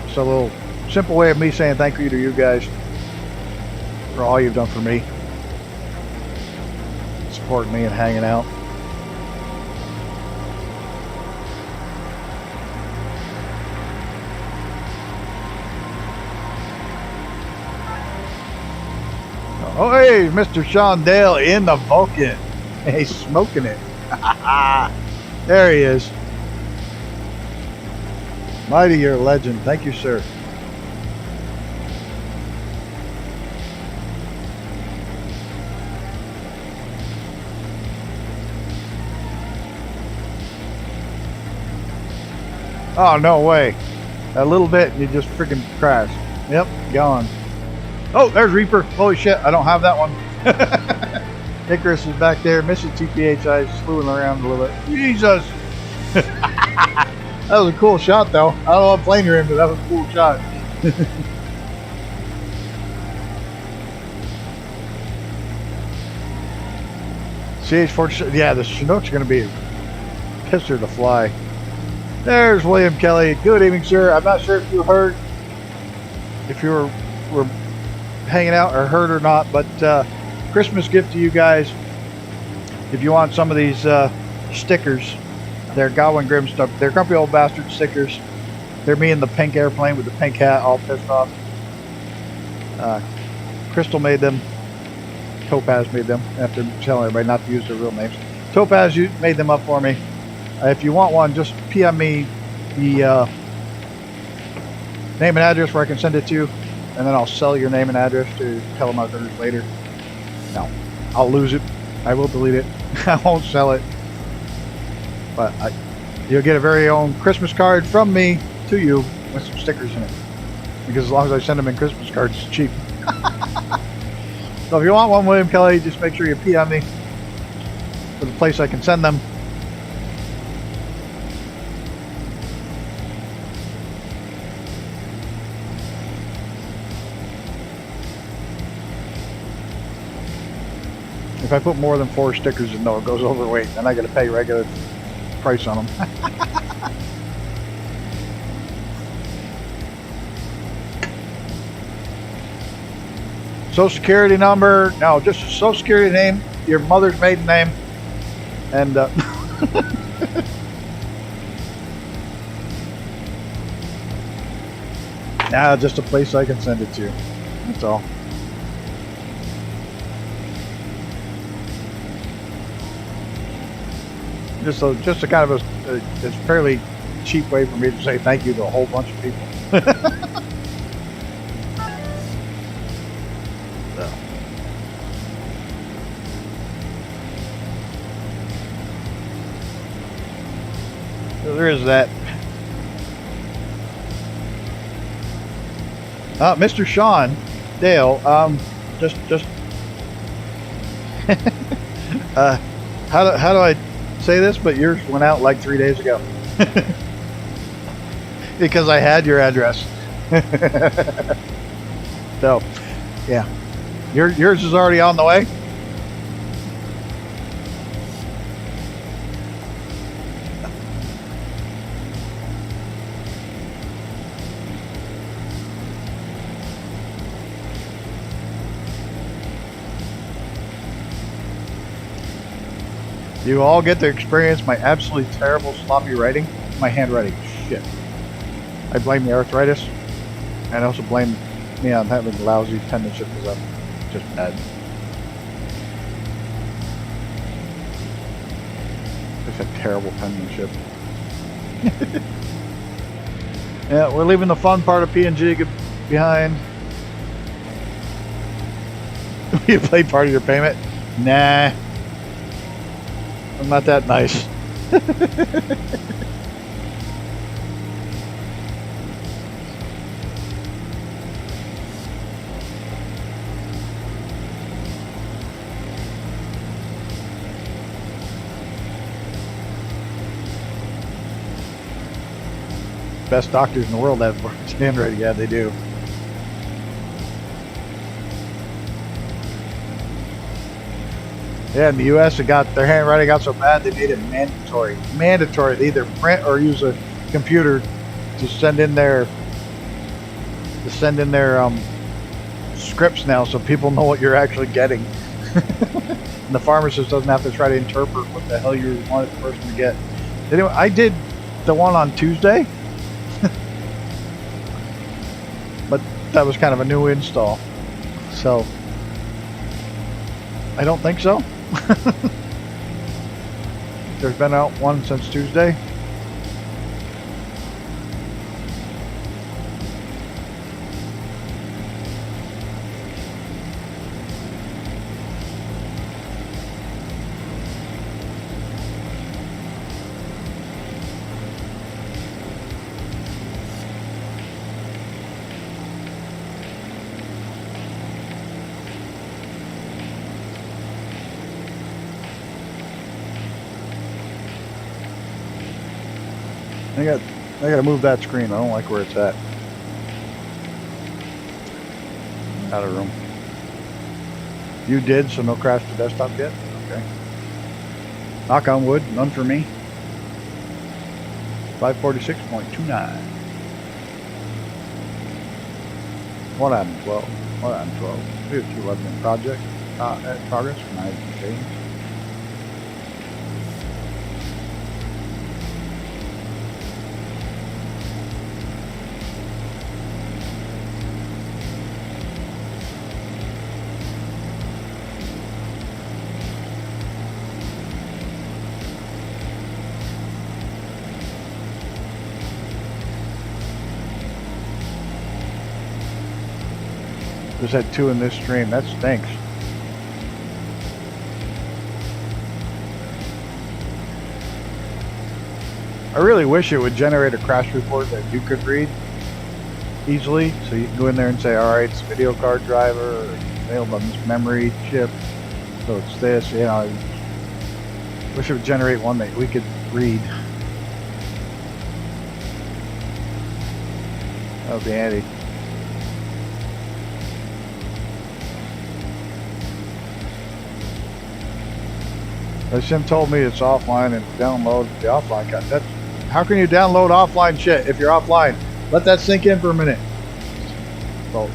it's a little simple way of me saying thank you to you guys for all you've done for me, supporting me and hanging out. Oh, hey, Mr. Sean Dale in the Vulcan. He's smoking it. There he is. Mighty, you're a legend. Thank you, sir. Oh, no way. A little bit and you just freaking crashed. Yep, gone. Oh, there's Reaper. Holy shit, I don't have that one. Icarus is back there. Mrs. TPHI is slewing around a little bit. Jesus. That was a cool shot, though. I don't know what plane you're in, but that was a cool shot. CH-4, yeah, the Chinook's going to be a pisser to fly. There's William Kelly. Good evening, sir. I'm not sure if you heard, if you were hanging out or heard or not, but Christmas gift to you guys. If you want some of these stickers, they're Gow and Grim stuff. They're Grumpy Old Bastard stickers. They're me in the pink airplane with the pink hat, all pissed off. Crystal made them. Topaz made them, after telling everybody not to use their real names. Topaz made them up for me. If you want one, just PM me the name and address where I can send it to, and then I'll sell your name and address to telemarketers later. No, I'll lose it. I will delete it. I won't sell it. But you'll get a very own Christmas card from me to you with some stickers in it. Because as long as I send them in Christmas cards, it's cheap. So if you want one, William Kelly, just make sure you PM me for the place I can send them. If I put more than 4 stickers in, though, it goes overweight. Then I got to pay regular price on them. Social Security number? No, just Social Security name, your mother's maiden name, and nah, just a place I can send it to. That's all. Just a kind of it's a fairly cheap way for me to say thank you to a whole bunch of people. So there is that. Mr. Sean Dale, just how do I say this? But yours went out like 3 days ago because I had your address. So, yeah, yours is already on the way. You all get to experience my absolutely terrible sloppy writing. My handwriting shit. I blame the arthritis, and I also blame me on having lousy penmanship because I'm just bad. Just had terrible penmanship. Yeah, we're leaving the fun part of P&G behind. You played part of your payment? Nah. I'm not that nice. Best doctors in the world have handwriting. Yeah, they do. Yeah, in the U.S., their handwriting got so bad they made it mandatory. Mandatory to either print or use a computer to send in their scripts now, so people know what you're actually getting. And the pharmacist doesn't have to try to interpret what the hell you wanted the person to get. Anyway, I did the one on Tuesday, but that was kind of a new install, so I don't think so. There's been out one since Tuesday. I gotta move that screen. I don't like where it's at. Out of room. You did, so no crash to desktop yet? Okay. Knock on wood, none for me. 546.29. What happened? 12. What happened? 12. We have 211 in project progress. Nice change. Just had 2 in this stream. That stinks. I really wish it would generate a crash report that you could read easily, so you can go in there and say, all right, it's video card driver, or failed on this memory chip, so it's this, you know. I wish it would generate one that we could read. That would be handy. Sim told me it's offline and download the offline content. How can you download offline shit if you're offline? Let that sink in for a minute. Well,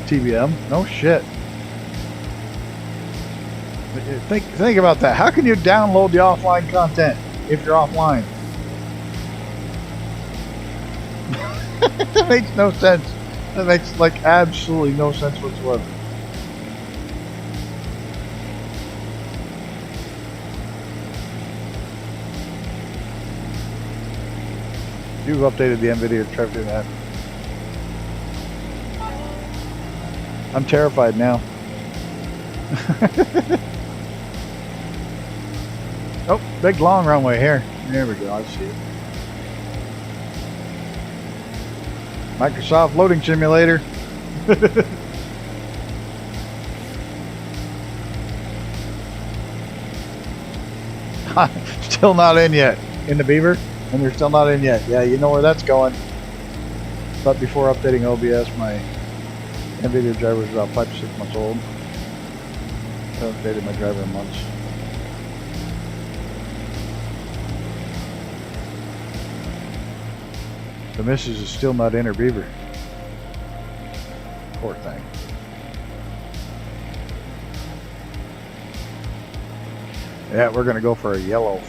TBM, no shit. Think about that. How can you download the offline content if you're offline? That makes no sense. That makes like absolutely no sense whatsoever. You've updated the NVIDIA Trevor doing that. I'm terrified now. Oh, big long runway here. There we go, I see it. Microsoft Loading Simulator. Still not in yet. In the Beaver? And they're still not in yet. Yeah, you know where that's going. But before updating OBS, my NVIDIA driver is about 5 to 6 months old. I haven't updated my driver in months. The missus is still not in her Beaver. Poor thing. Yeah, we're gonna go for a yellow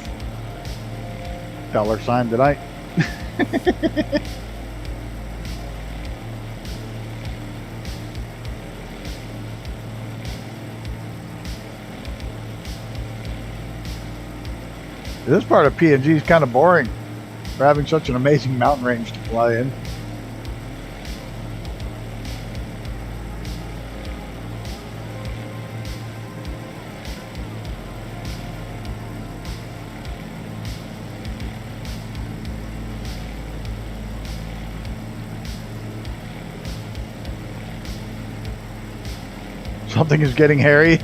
dollar sign tonight. This part of PNG is kind of boring for having such an amazing mountain range to fly in. Something is getting hairy.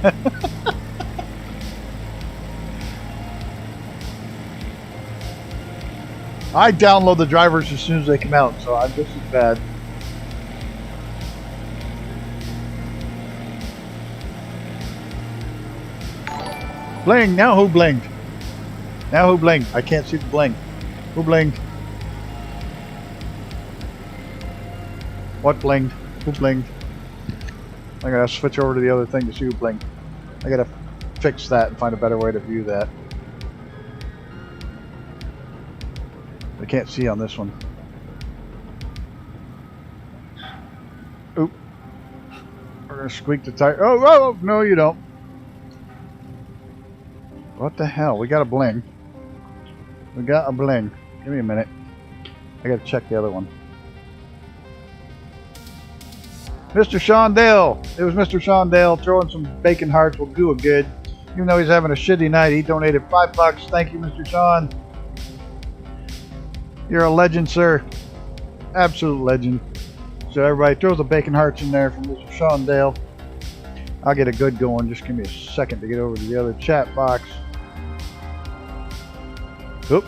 I download the drivers as soon as they come out, so I'm just as bad. Bling! Now who blinked? Now who blinked? I can't see the blink. Who blinked? What blinked? Who blinked? I gotta switch over to the other thing to see who blinked. I gotta fix that and find a better way to view that. I can't see on this one. Oop. We're gonna squeak the tire. Oh, oh, no, you don't. What the hell? We got a bling. We got a bling. Give me a minute. I gotta check the other one. Mr. Shondale. It was Mr. Shondale throwing some bacon hearts will do it good. Even though he's having a shitty night, he donated $5. Thank you, Mr. Sean. You're a legend, sir. Absolute legend. So everybody throw the bacon hearts in there from Mr. Shondale. I'll get a good going. Just give me a second to get over to the other chat box. Oop.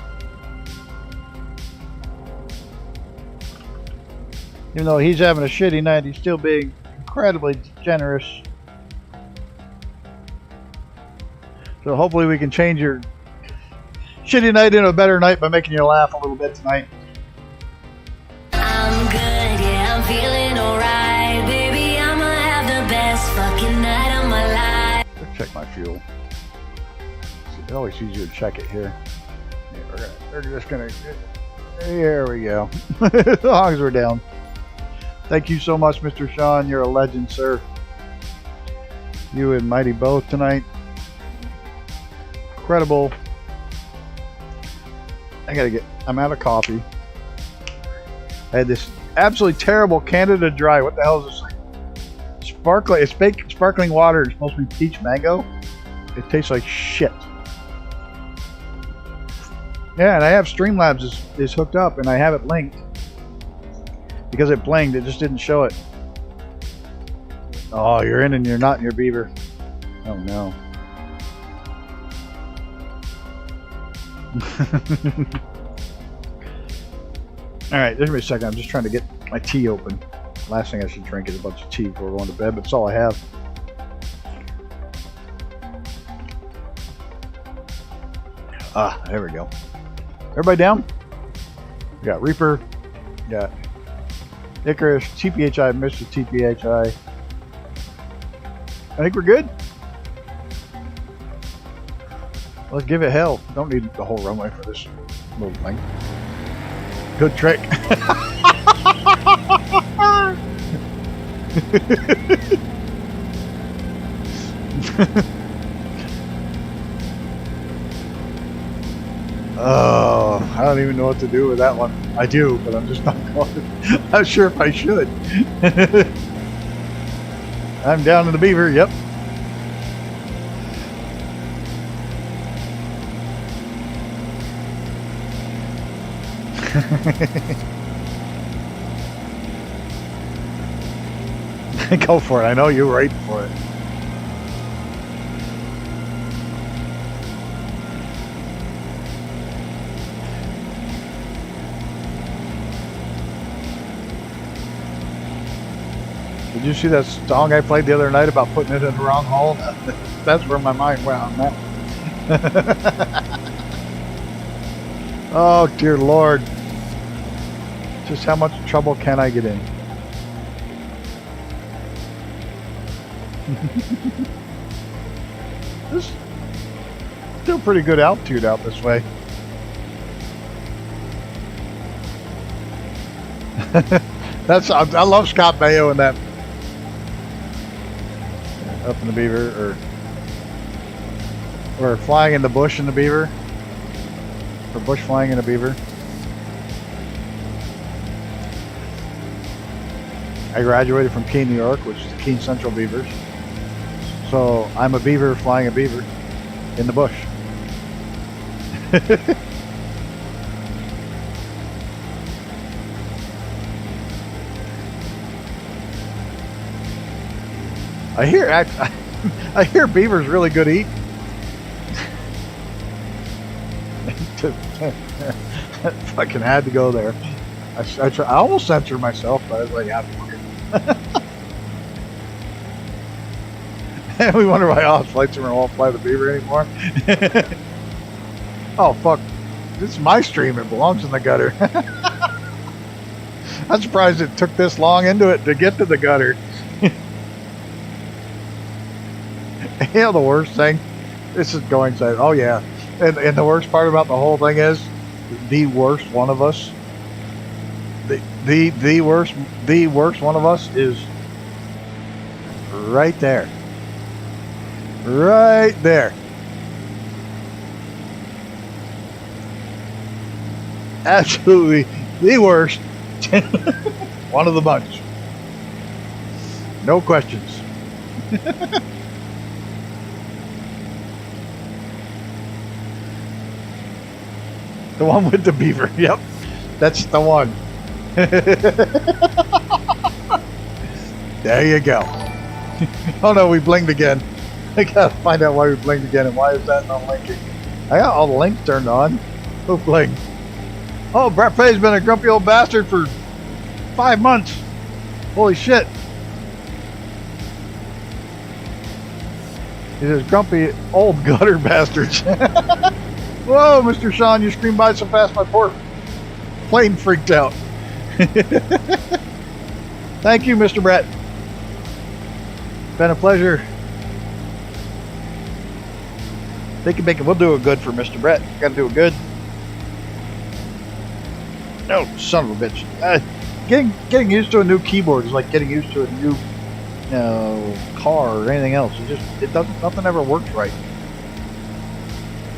Even though he's having a shitty night, he's still being incredibly generous. So hopefully we can change your shitty night into a better night by making you laugh a little bit tonight. I'm good, yeah, I'm feeling alright. Baby, I'ma have the best fucking night of my life. Let's check my fuel. It's always easier to check it here. Yeah, we're just gonna. Here we go. As long as we're down. Thank you so much, Mr. Sean. You're a legend, sir. You and Mighty both tonight. Incredible. I'm out of coffee. I had this absolutely terrible Canada Dry. What the hell is this? Sparkling. It's fake sparkling water. It's supposed to be peach mango. It tastes like shit. Yeah, and I have Streamlabs is hooked up, and I have it linked. Because it blinged, it just didn't show it. Oh, you're in and you're not in your Beaver. Oh no. Alright, give me a second. I'm just trying to get my tea open. Last thing I should drink is a bunch of tea before going to bed, but it's all I have. Ah, there we go. Everybody down? We got Reaper. We got Icarus, TPHI, Mr. TPHI. I think we're good. Let's give it hell. Don't need the whole runway for this little thing. Good trick. Oh, don't even know what to do with that one. I do, but I'm just not going. I'm not sure if I should. I'm down in the Beaver. Yep. Go for it. I know you're right for it. Did you see that song I played the other night about putting it in the wrong hole? That's where my mind went on that. Oh, dear Lord. Just how much trouble can I get in? This is still pretty good altitude out this way. I love Scott Baio and that. Up in the Beaver, or flying in the bush in the Beaver, or bush flying in a Beaver. I graduated from Keene, New York, which is the Keene Central Beavers. So I'm a Beaver flying a Beaver in the bush. I hear beavers really good eating. Fucking had to go there. I almost censored myself, but I was like, yeah, and we wonder why all flight simulator won't fly the Beaver anymore. Oh fuck! This is my stream. It belongs in the gutter. I'm surprised it took this long into it to get to the gutter. You know the worst thing? This is going side. Oh yeah, and the worst part about the whole thing is the worst one of us. The worst one of us is right there. Right there. Absolutely the worst. One of the bunch. No questions. The one with the Beaver. Yep. That's the one. There you go. Oh no, we blinged again. I gotta find out why we blinged again and why is that not linking. I got all the links turned on. Who blinged? Oh, Brett Faye's been a grumpy old bastard for 5 months. Holy shit. He says grumpy old gutter bastards. Whoa, Mr. Sean, you screamed by so fast my poor plane freaked out. Thank you, Mr. Brett. Been a pleasure. Think you make it. We'll do it good for Mr. Brett. Gotta do it good. No, son of a bitch. Getting used to a new keyboard is like getting used to a new car or anything else. It doesn't. Nothing ever works right.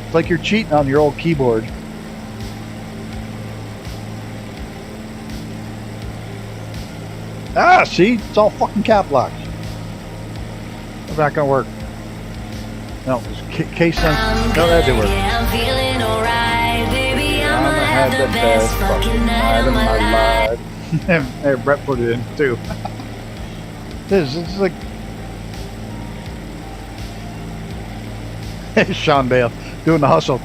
It's like you're cheating on your old keyboard. Ah, see? It's all fucking cap locks. It's not gonna work. No, it's case sensitive. No, that didn't work. I'm feeling alright, baby. I'm gonna have the best fucking night of my life. Hey, Brett put it in too. It's like Sean Bale doing the hustle.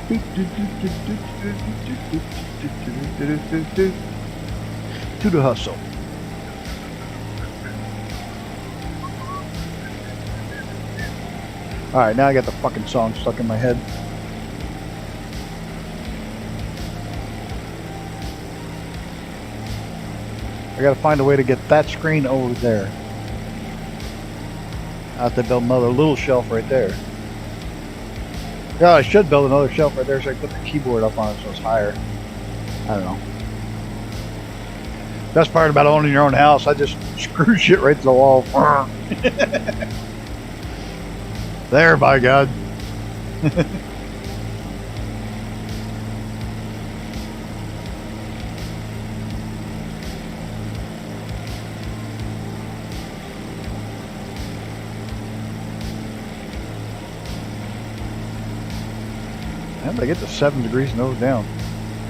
To the hustle. Alright, now I got the fucking song stuck in my head. I gotta find a way to get that screen over there. I have to build another little shelf right there. Yeah, I should build another shelf right there so I can put the keyboard up on it so it's higher. I don't know. Best part about owning your own house, I just screw shit right to the wall. There, by God. How did I get to 7 degrees nose down?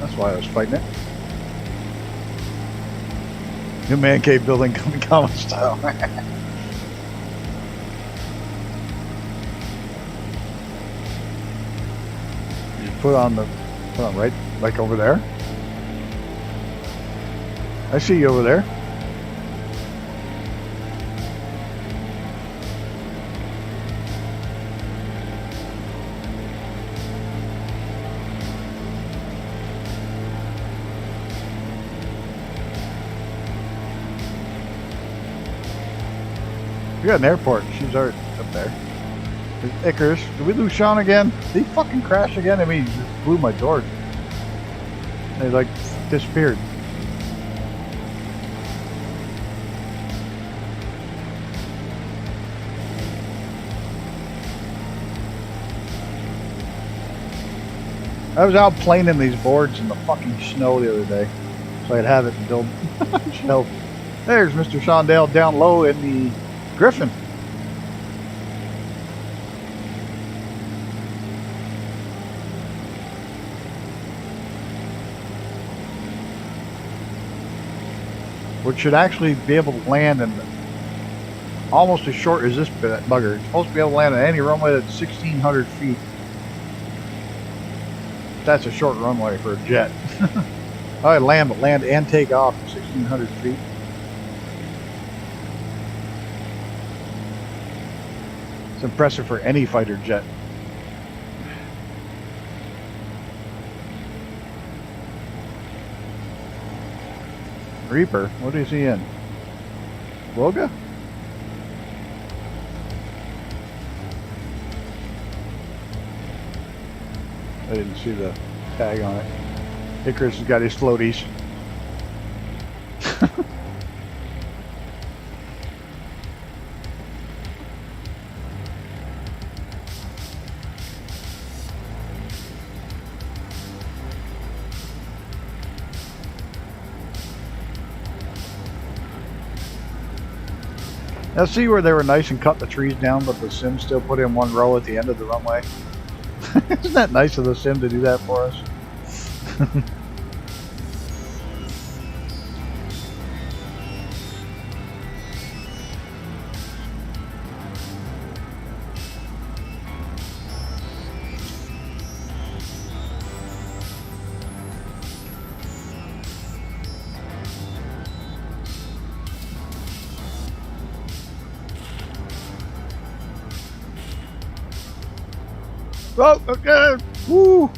That's why I was fighting it. New man cave building coming common style. You put on right, like over there. I see you over there. We got an airport. She's already up there. There's Icarus. Did we lose Sean again? Did he fucking crash again? I mean, he just blew my doors. And he like disappeared. I was out planing these boards in the fucking snow the other day, so I'd have it to build shelves. There's Mr. Shondale down low in the Griffin. Which should actually be able to land in almost as short as this bugger. It's supposed to be able to land on any runway that's 1,600 feet. That's a short runway for a jet. I land and take off at 1,600 feet. It's impressive for any fighter jet. Reaper, what is he in? Woga? I didn't see the tag on it. Icarus has got his floaties. Now see where they were nice and cut the trees down, but the sim still put in one row at the end of the runway? Isn't that nice of the sim to do that for us? Oh, okay. Woo!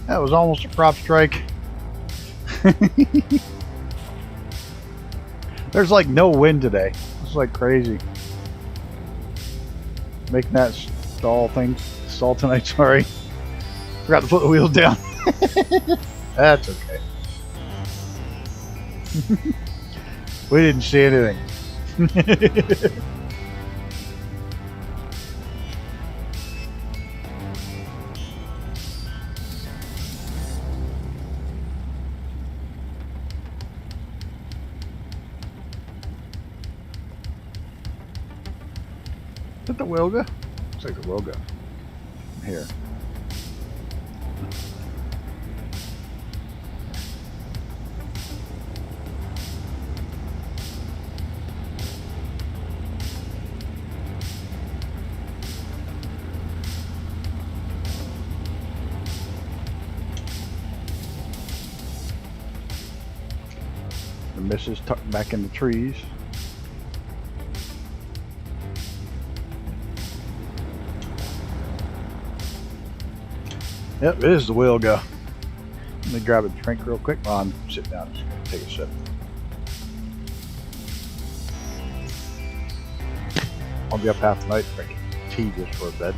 That was almost a prop strike. There's like no wind today. It's like crazy. Making that stall tonight, sorry. Forgot to put the wheels down. That's okay. We didn't see anything. Is that the Wilga? Looks like the Wilga. Here. The missus tucked back in the trees. Yep, it is the Wilga. Let me grab a drink real quick while I'm sitting down. Just gonna take a sip. I'll be up half the night drinking tea just for a bed.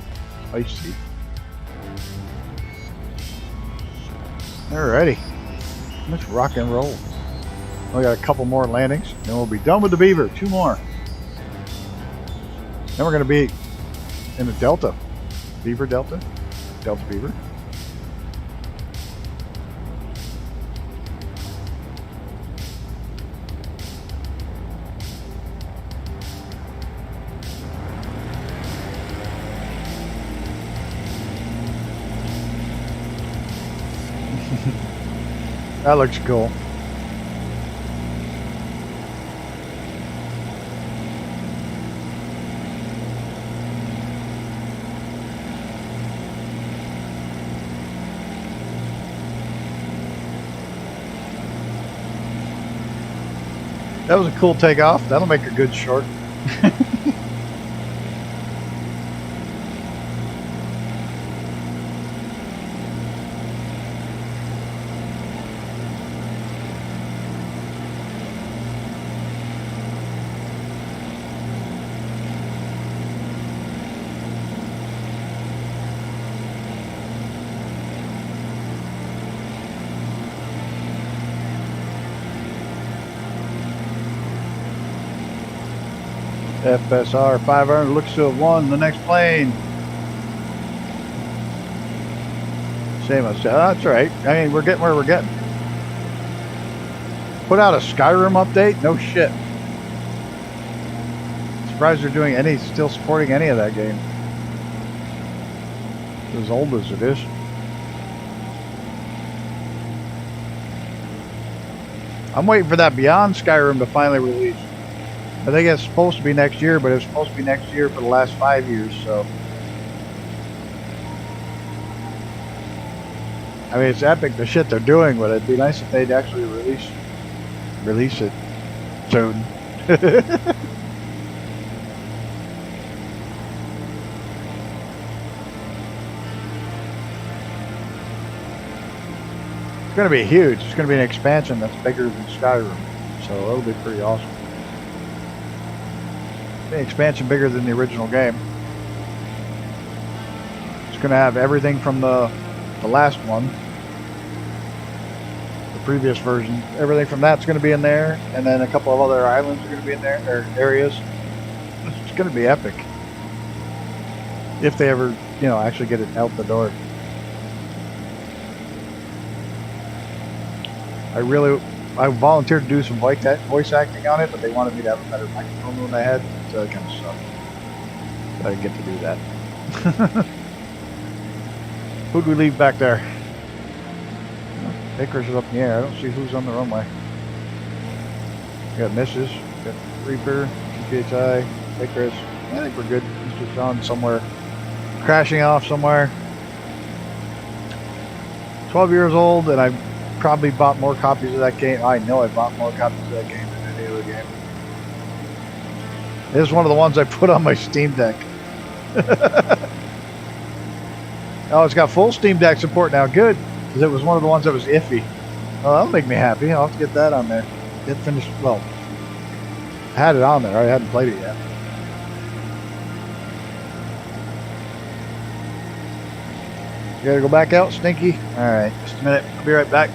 Iced tea. Alrighty. Let's rock and roll. We got a couple more landings, and we'll be done with the Beaver. 2 more. Then we're gonna be in the Delta. Beaver Delta. Delta Beaver. That looks cool. That was a cool takeoff. That'll make a good short. FSR 500 looks to have won the next plane. Same as that's right. I mean, we're getting where we're getting. Put out a Skyrim update? No shit. Surprised they're doing any, still supporting any of that game. As old as it is. I'm waiting for that Beyond Skyrim to finally release. I think it's supposed to be next year, but it's supposed to be next year for the last 5 years, so. I mean, it's epic the shit they're doing, but it'd be nice if they'd actually release it soon. It's going to be huge. It's going to be an expansion that's bigger than Skyrim, so it'll be pretty awesome. An expansion bigger than the original game. It's going to have everything from the last one, the previous version. Everything from that's going to be in there, and then a couple of other islands are going to be in there, or areas. It's going to be epic if they ever, you know, actually get it out the door. I volunteered to do some voice acting on it, but they wanted me to have a better microphone than I had, so it kind of sucked. I didn't get to do that. Who'd we leave back there? Icarus is up in the air. I don't see who's on the runway. We got Misses, got Reaper, GPHI, Icarus. I think we're good. He's just on somewhere, crashing off somewhere. 12 years old, and I probably bought more copies of that game. I know I bought more copies of that game than any other game. This is one of the ones I put on my Steam Deck. Oh, it's got full Steam Deck support now. Good, because it was one of the ones that was iffy. Well, that'll make me happy. I'll have to get that on there. Get finished. Well, I had it on there. I hadn't played it yet. You gotta go back out, Stinky? Alright, just a minute. I'll be right back.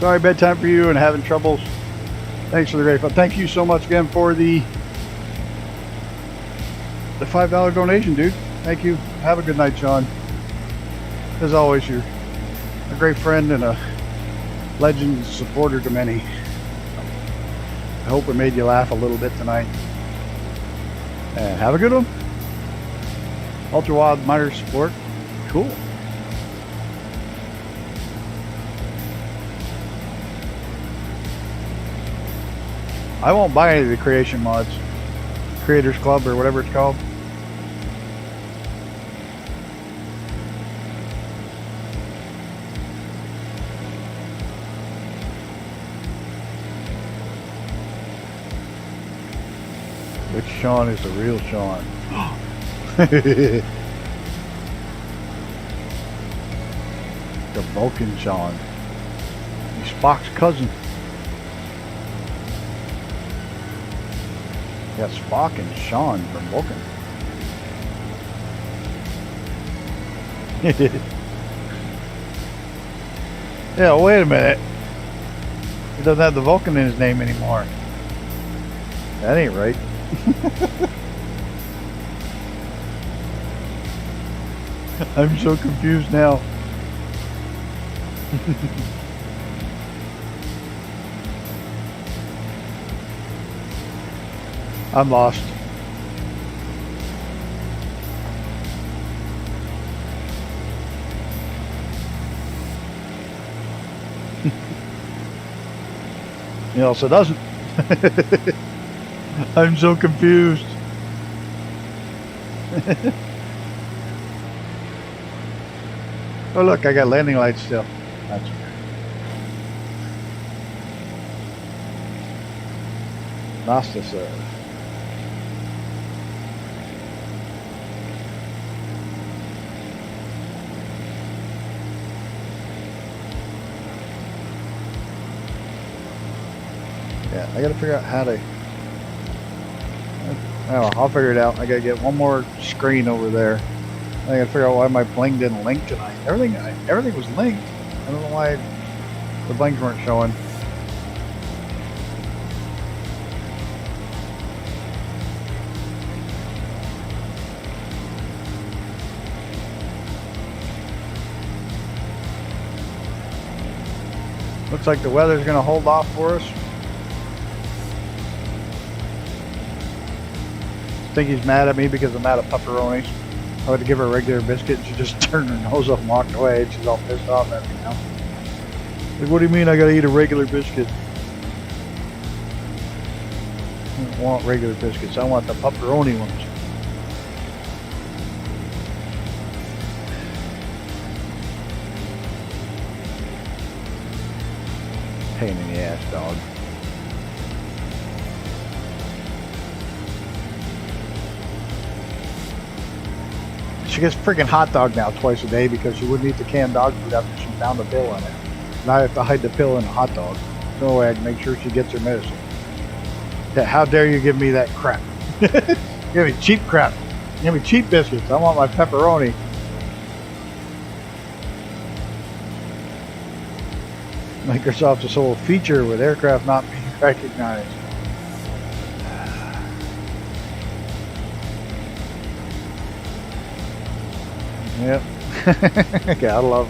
Sorry, bedtime for you and having troubles. Thanks for the great fun. Thank you so much again for the $5 donation, dude. Thank you. Have a good night, Sean. As always, you're a great friend and a legend supporter to many. I hope it made you laugh a little bit tonight. And have a good one. Ultra Wild Miner support. Cool. I won't buy any of the creation mods. Creators Club or whatever it's called. Which Sean is the real Sean? The Vulcan Sean. He's Spock's cousin. Yeah, Spock and Sean from Vulcan. Yeah, wait a minute. He doesn't have the Vulcan in his name anymore. That ain't right. I'm so confused now. I'm lost. He also doesn't. I'm so confused. Oh look, I got landing lights still. That's okay. Nasta sir. Yeah, I gotta figure out how to. Oh, I'll figure it out. I gotta get one more screen over there. I gotta figure out why my bling didn't link tonight. Everything was linked. I don't know why the blings weren't showing. Looks like the weather's gonna hold off for us. I think he's mad at me because I'm out of pepperonis. I had to give her a regular biscuit and she just turned her nose up and walked away and she's all pissed off at me now. Like, what do you mean I gotta eat a regular biscuit? I don't want regular biscuits, I want the pepperoni ones. Pain in the ass, dog. She gets freaking hot dog now twice a day because she wouldn't eat the canned dog food after she found the pill in it. Now I have to hide the pill in a hot dog. No way I can make sure she gets her medicine. Yeah, how dare you give me that crap? Give me cheap crap. Give me cheap biscuits. I want my pepperoni. Microsoft this whole feature with aircraft not being recognized. Yep. Gotta love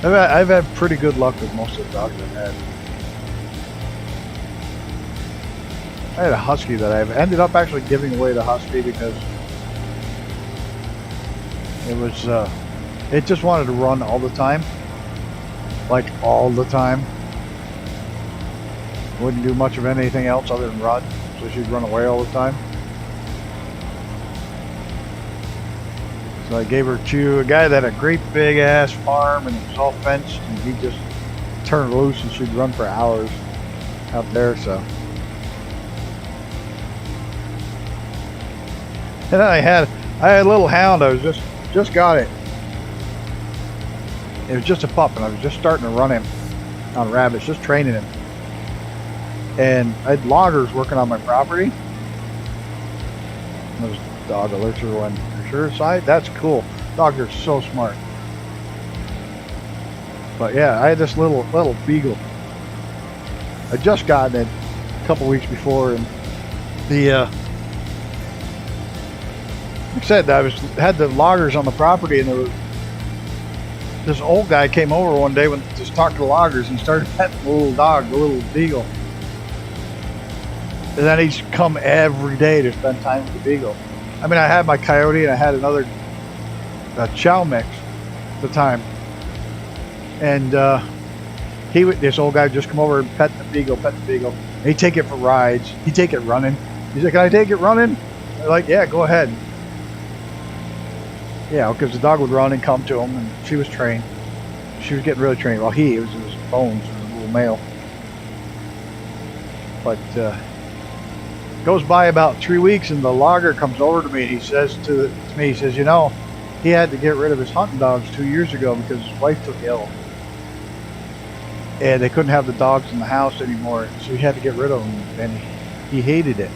them. I've had pretty good luck with most of the dogs I've had. I had a husky that I've ended up actually giving away the husky because it was it just wanted to run all the time, like all the time. Wouldn't do much of anything else other than run, so she'd run away all the time. So I gave her to a guy that had a great big ass farm and it was all fenced, and he just turned her loose and she'd run for hours out there. So, and then I had a little hound. I was just got it. It was just a pup, and I was just starting to run him on rabbits, just training him. And I had loggers working on my property. Those dog alerts her on her sure side. That's cool. Dogs are so smart. But yeah, I had this little beagle. I just gotten it a couple weeks before, and the like I said, I had the loggers on the property, and there was this old guy came over one day when just talked to the loggers and started petting the little dog, the little beagle. And then he's come every day to spend time with the beagle. I mean, I had my coyote and I had another chow mix at the time. And this old guy would just come over and pet the beagle. And he'd take it for rides. He'd take it running. He's like, "Can I take it running?" They're like, "Yeah, go ahead." Yeah, because the dog would run and come to him, and she was trained. She was getting really trained. Well, it was Bones, a little male. But goes by about 3 weeks, and the logger comes over to me, and he says to me, he says, "You know, he had to get rid of his hunting dogs 2 years ago because his wife took ill. And they couldn't have the dogs in the house anymore, so he had to get rid of them, and he hated it."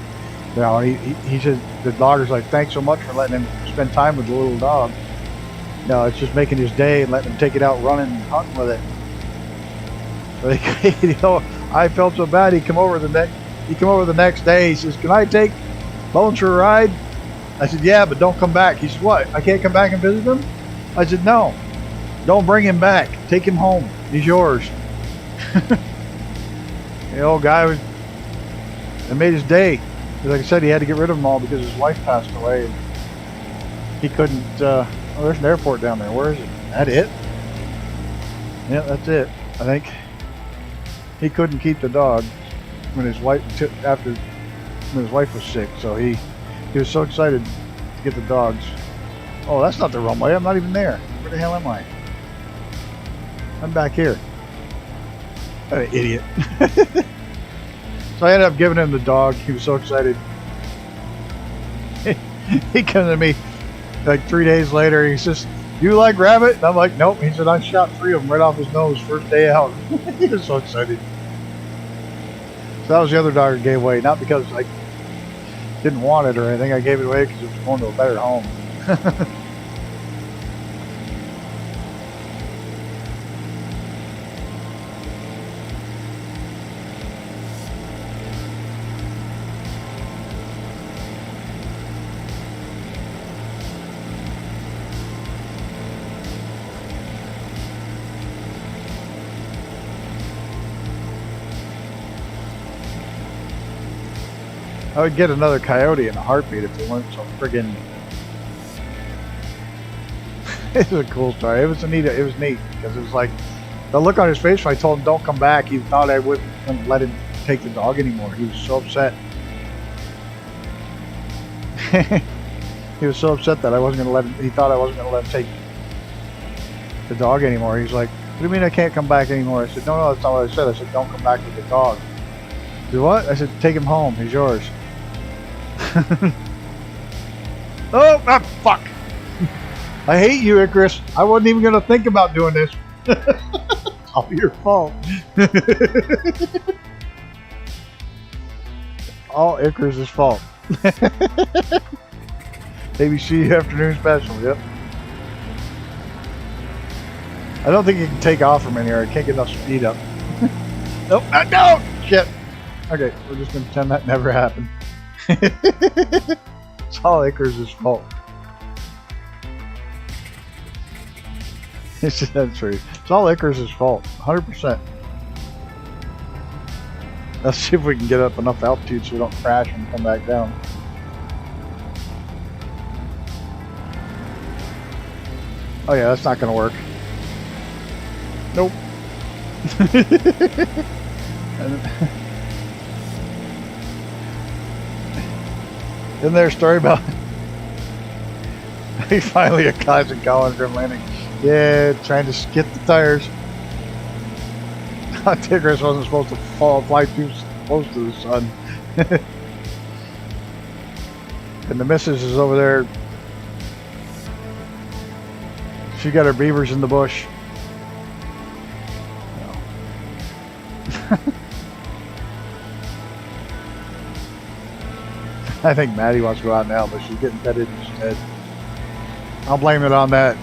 You know, he said, the logger's like, "Thanks so much for letting him spend time with the little dog. No, it's just making his day and letting him take it out running and hunting with it." But you know, I felt so bad. He come over the next day. He says, "Can I take Bones for a ride?" I said, "Yeah, but don't come back." He said, "What? I can't come back and visit him?" I said, "No, don't bring him back. Take him home. He's yours." The old guy it made his day. Like I said, he had to get rid of them all because his wife passed away. And he couldn't. Oh, there's an airport down there. Where is it? That it? Yeah, that's it. I think he couldn't keep the dog when his wife was sick. So he was so excited to get the dogs. Oh, that's not the runway. I'm not even there. Where the hell am I? I'm back here. What an idiot. So I ended up giving him the dog. He was so excited. He came to me like 3 days later. He says, "Do you like rabbit?" And I'm like, "Nope." He said, "I shot 3 of them right off his nose first day out." He was so excited. So that was the other dog I gave away. Not because I didn't want it or anything. I gave it away because it was going to a better home. I would get another coyote in a heartbeat if they weren't so friggin'. It was a cool story. It was neat because it was like the look on his face when I told him don't come back. He thought I wouldn't let him take the dog anymore. He was so upset. He was so upset that I wasn't gonna let him. He thought I wasn't gonna let him take the dog anymore. He's like, "What do you mean I can't come back anymore?" I said, "No, that's not what I said. I said don't come back with the dog." He said, "What?" I said, "Take him home. He's yours." Oh, fuck. I hate you, Icarus. I wasn't even going to think about doing this. It's all your fault. All Icarus' fault. ABC afternoon special, yep. I don't think you can take off from in here. I can't get enough speed up. Nope, no! Shit. Okay, we're just going to pretend that never happened. It's all Icarus' fault. That's true. It's all Icarus' fault. 100%. Let's see if we can get up enough altitude so we don't crash and come back down. Oh yeah, that's not going to work. Nope. Isn't there a story about he finally a classic Colin from landing? Yeah, trying to skip the tires. Tigris wasn't supposed to fly too close to the sun. And the missus is over there. She got her beavers in the bush. I think Maddie wants to go out now, but she's getting petted instead. I'll blame it on that.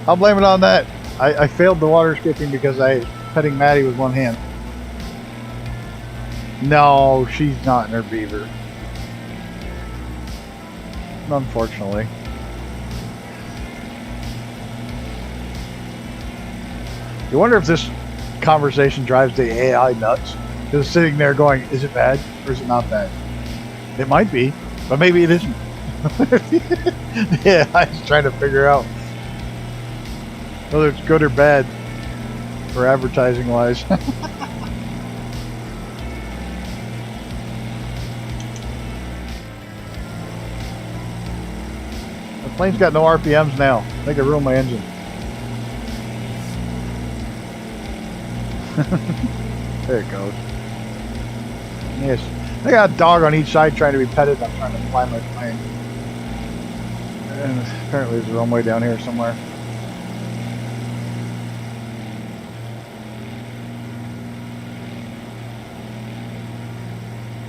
I'll blame it on that. I failed the water skipping because I was petting Maddie with one hand. No, she's not in her beaver. Unfortunately. You wonder if this conversation drives the AI nuts. Just sitting there going, is it bad or is it not bad? It might be, but maybe it isn't. Yeah, I was trying to figure out whether it's good or bad. for advertising wise. The plane's got no RPMs now. I think I ruined my engine. There it goes. Yes. I got a dog on each side trying to be petted. I'm trying to fly my plane. And apparently there's a runway down here somewhere.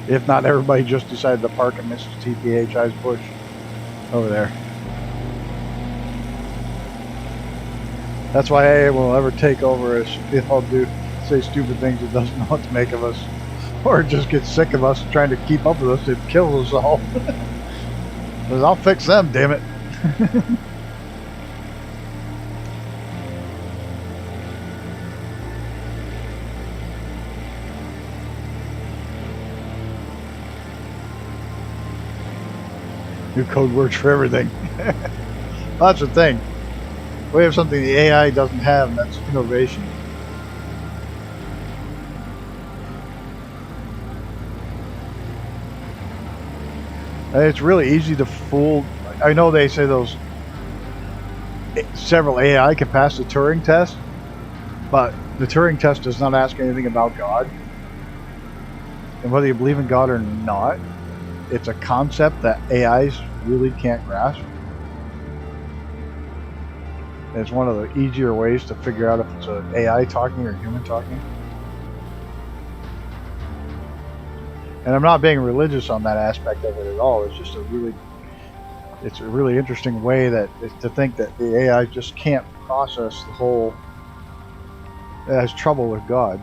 If not, everybody just decided to park in Mrs. TPHI's bush over there. That's why AA will never take over us if I'll say stupid things it doesn't know what to make of us. Or just get sick of us trying to keep up with us. It kills us all. Because I'll fix them, damn it. New code words for everything. Well, that's the thing. We have something the AI doesn't have, and that's innovation. And it's really easy to fool. I know they say those several AI can pass the Turing test, but the Turing test does not ask anything about God. And whether you believe in God or not, it's a concept that AIs really can't grasp. It's one of the easier ways to figure out if it's an AI talking or human talking. And I'm not being religious on that aspect of it at all. It's just it's a really interesting way to think that the AI just can't process the whole. It has trouble with God.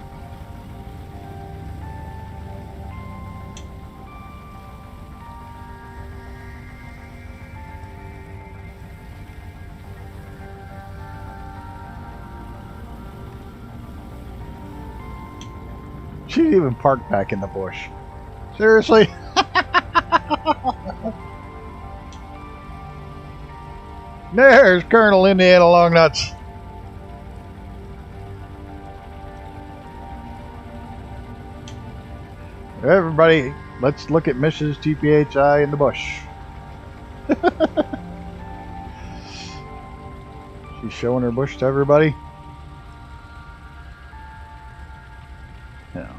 She didn't even park back in the bush. Seriously? There's Colonel Indiana Longnuts. Everybody, let's look at Mrs. TPHI in the bush. She's showing her bush to everybody. Yeah.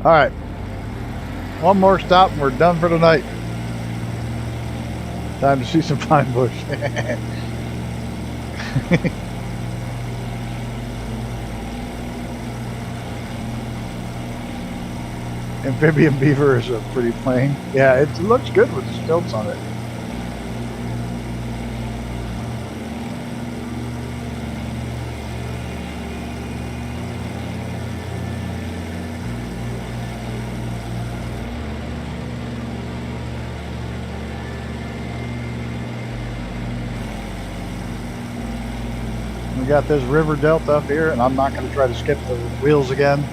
All right. One more stop and we're done for tonight. Time to see some pine bush. Amphibian Beaver is a pretty plane. Yeah, it looks good with the stilts on it. We got this river delta up here, and I'm not going to try to skip the wheels again.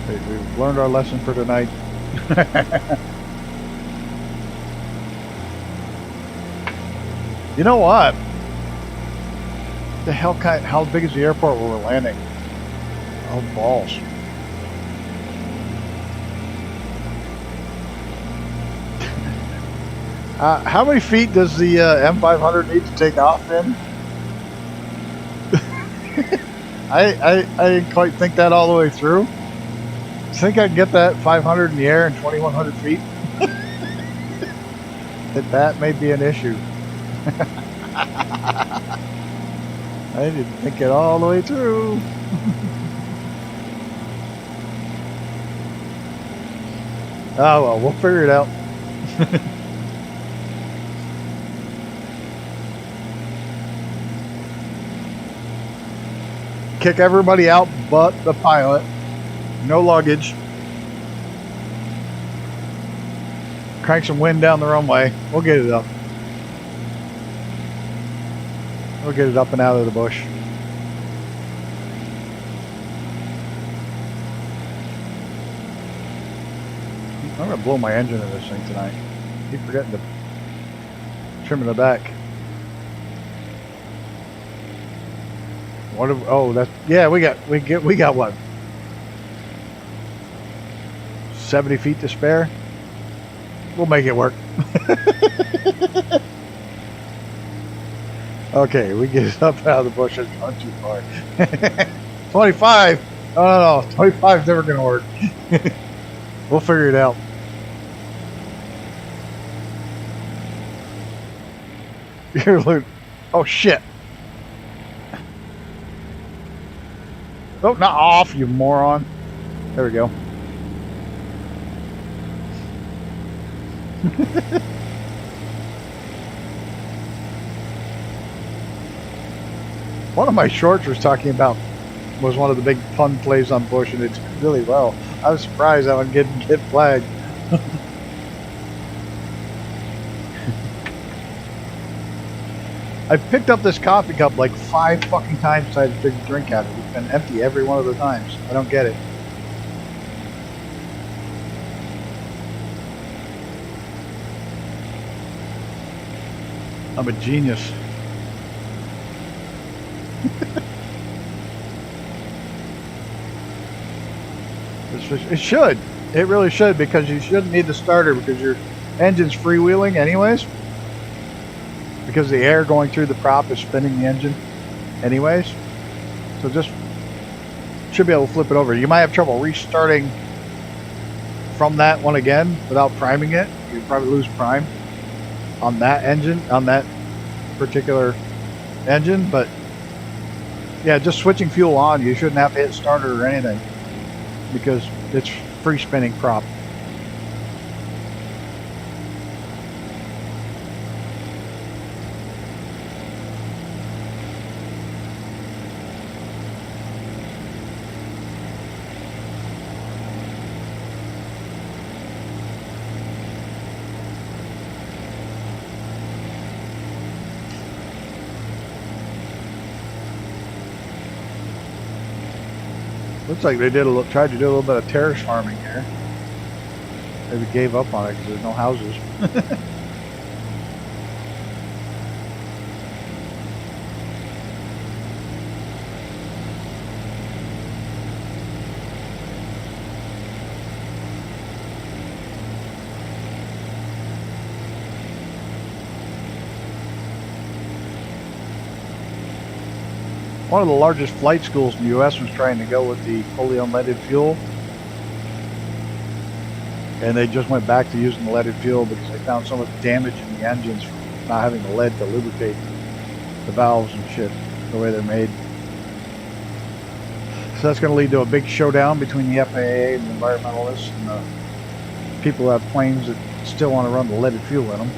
We've learned our lesson for tonight. You know what? The hell how big is the airport where we're landing? Oh, balls. How many feet does the M500 need to take off in? I didn't quite think that all the way through. I think I can get that 500 in the air and 2,100 feet. That may be an issue. I didn't think it all the way through. Oh well, we'll figure it out. Kick everybody out but the pilot. No luggage. Crank some wind down the runway. We'll get it up. We'll get it up and out of the bush. I'm going to blow my engine in this thing tonight. Keep forgetting to trim in the back. What? Oh, that's yeah. We got what? 70 feet to spare. We'll make it work. Okay, we get up out of the bushes. Not too far. 25. Oh no, 25 is never gonna work. We'll figure it out. You're loot. Oh shit. Oh, not off, you moron. There we go. One of my shorts was talking about was one of the big fun plays on bush, and it did really well. I was surprised I would get flagged. I picked up this coffee cup like 5 fucking times so I had to take a drink out of it. It's been empty every one of the times. I don't get it. I'm a genius. It should. It really should, because you shouldn't need the starter because your engine's freewheeling anyways. Because the air going through the prop is spinning the engine anyways. So just should be able to flip it over. You might have trouble restarting from that one again without priming it. You'd probably lose prime on that engine, on that particular engine. But yeah, just switching fuel on, you shouldn't have to hit starter or anything because it's free spinning prop. Looks like they tried to do a little bit of terrace farming here. Maybe gave up on it because there's no houses. One of the largest flight schools in the U.S. was trying to go with the fully unleaded fuel. And they just went back to using the leaded fuel because they found so much damage in the engines from not having the lead to lubricate the valves and shit the way they're made. So that's going to lead to a big showdown between the FAA and the environmentalists and the people who have planes that still want to run the leaded fuel in them.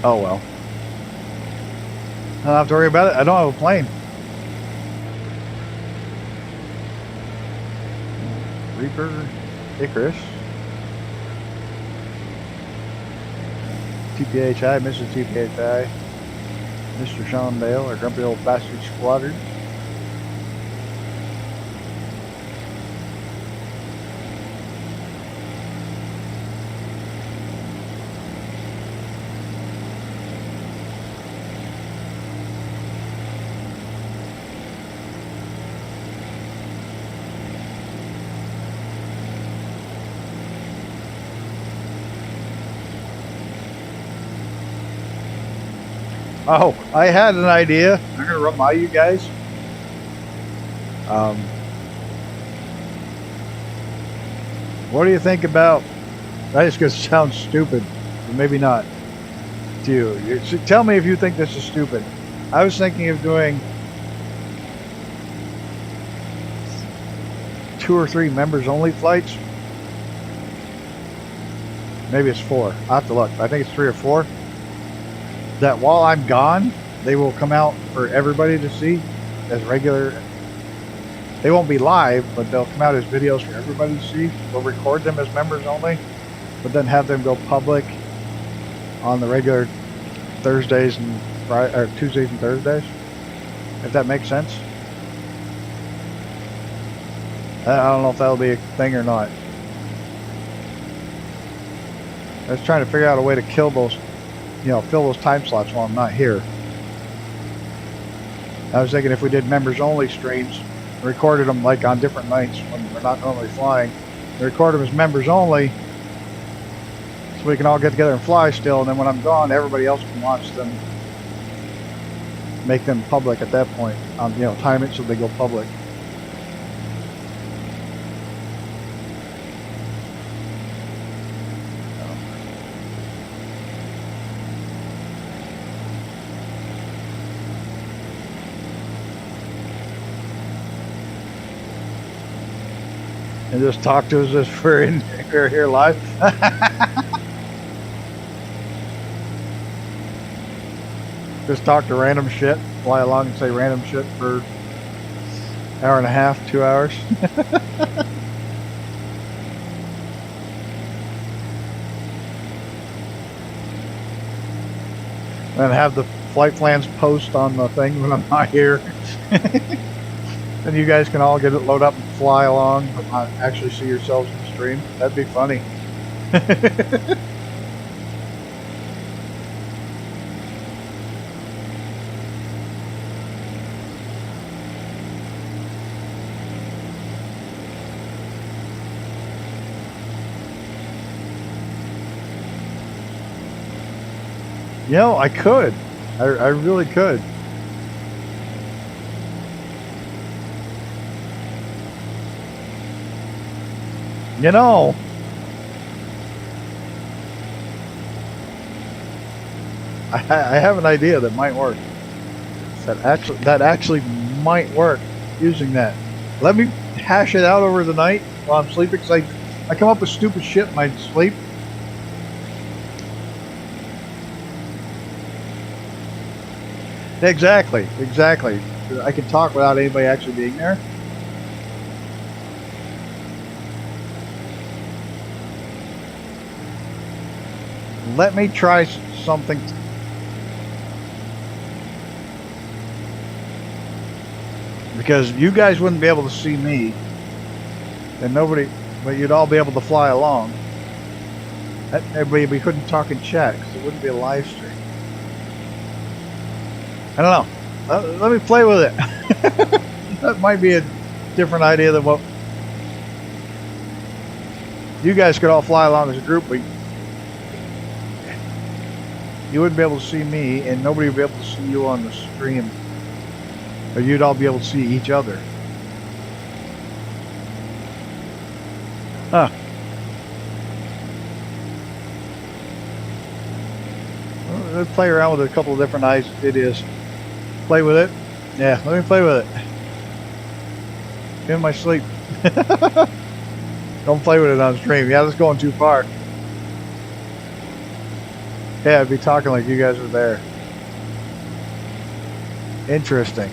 Oh well. I don't have to worry about it. I don't have a plane. Reaper, Icarus, TPHI, Mr. TPHI, Mr. Sean Bale, our grumpy old bastard squadron. Oh, I had an idea. I'm going to run by you guys. What do you think about... That is going to sound stupid, but maybe not to you. Tell me if you think this is stupid. I was thinking of doing 2 or 3 members only flights. Maybe it's 4. I'll have to look. I think it's 3 or 4. That while I'm gone, they will come out for everybody to see as regular. They won't be live, but they'll come out as videos for everybody to see. We'll record them as members only, but then have them go public on the regular Thursdays and Friday, or Tuesdays and Thursdays. If that makes sense. I don't know if that'll be a thing or not. I was trying to figure out a way to kill those fill those time slots while I'm not here. I was thinking if we did members only streams, recorded them like on different nights when we're not normally flying, record them as members only, so we can all get together and fly still, and then when I'm gone, everybody else can watch them. Make them public at that point. Time it so they go public. And just talk to us if we're here live. Just talk to random shit, fly along and say random shit for an hour and a half, 2 hours. And have the flight plans post on the thing when I'm not here. And you guys can all get it load up and fly along, but not actually see yourselves in the stream. That'd be funny. I could. I really could. I have an idea that might work. That actually might work using that. Let me hash it out over the night while I'm sleeping, because I come up with stupid shit in my sleep. Exactly. I can talk without anybody actually being there. Let me try something. Because you guys wouldn't be able to see me, and but you'd all be able to fly along. We couldn't talk in chat because it wouldn't be a live stream. I don't know. Let me play with it. That might be a different idea than what you guys could all fly along as a group, but you wouldn't be able to see me, and nobody would be able to see you on the stream. Or you'd all be able to see each other. Huh. Well, let's play around with a couple of different ideas. Play with it. Yeah, let me play with it. In my sleep. Don't play with it on stream. Yeah, that's going too far. Yeah, I'd be talking like you guys were there. Interesting.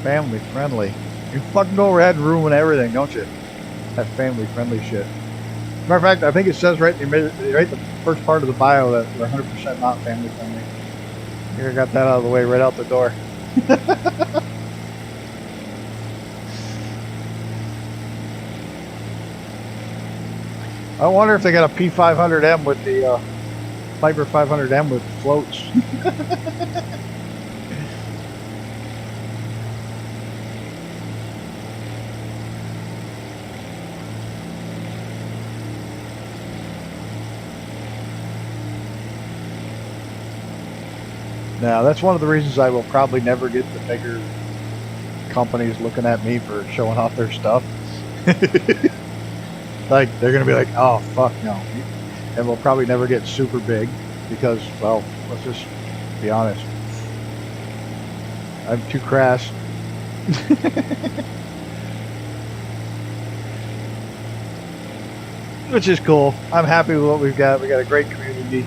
Family friendly. You fucking go ahead and ruin everything, don't you? That family friendly shit. Matter of fact, I think it says right in the first part of the bio that we're 100% not family friendly. Here, I got that out of the way right out the door. I wonder if they got a P500M with the Piper 500M with floats. Now, that's one of the reasons I will probably never get the bigger companies looking at me for showing off their stuff. Like, they're going to be like, oh, fuck no. And we'll probably never get super big because, well, let's just be honest. I'm too crass. Which is cool. I'm happy with what we've got. We got a great community.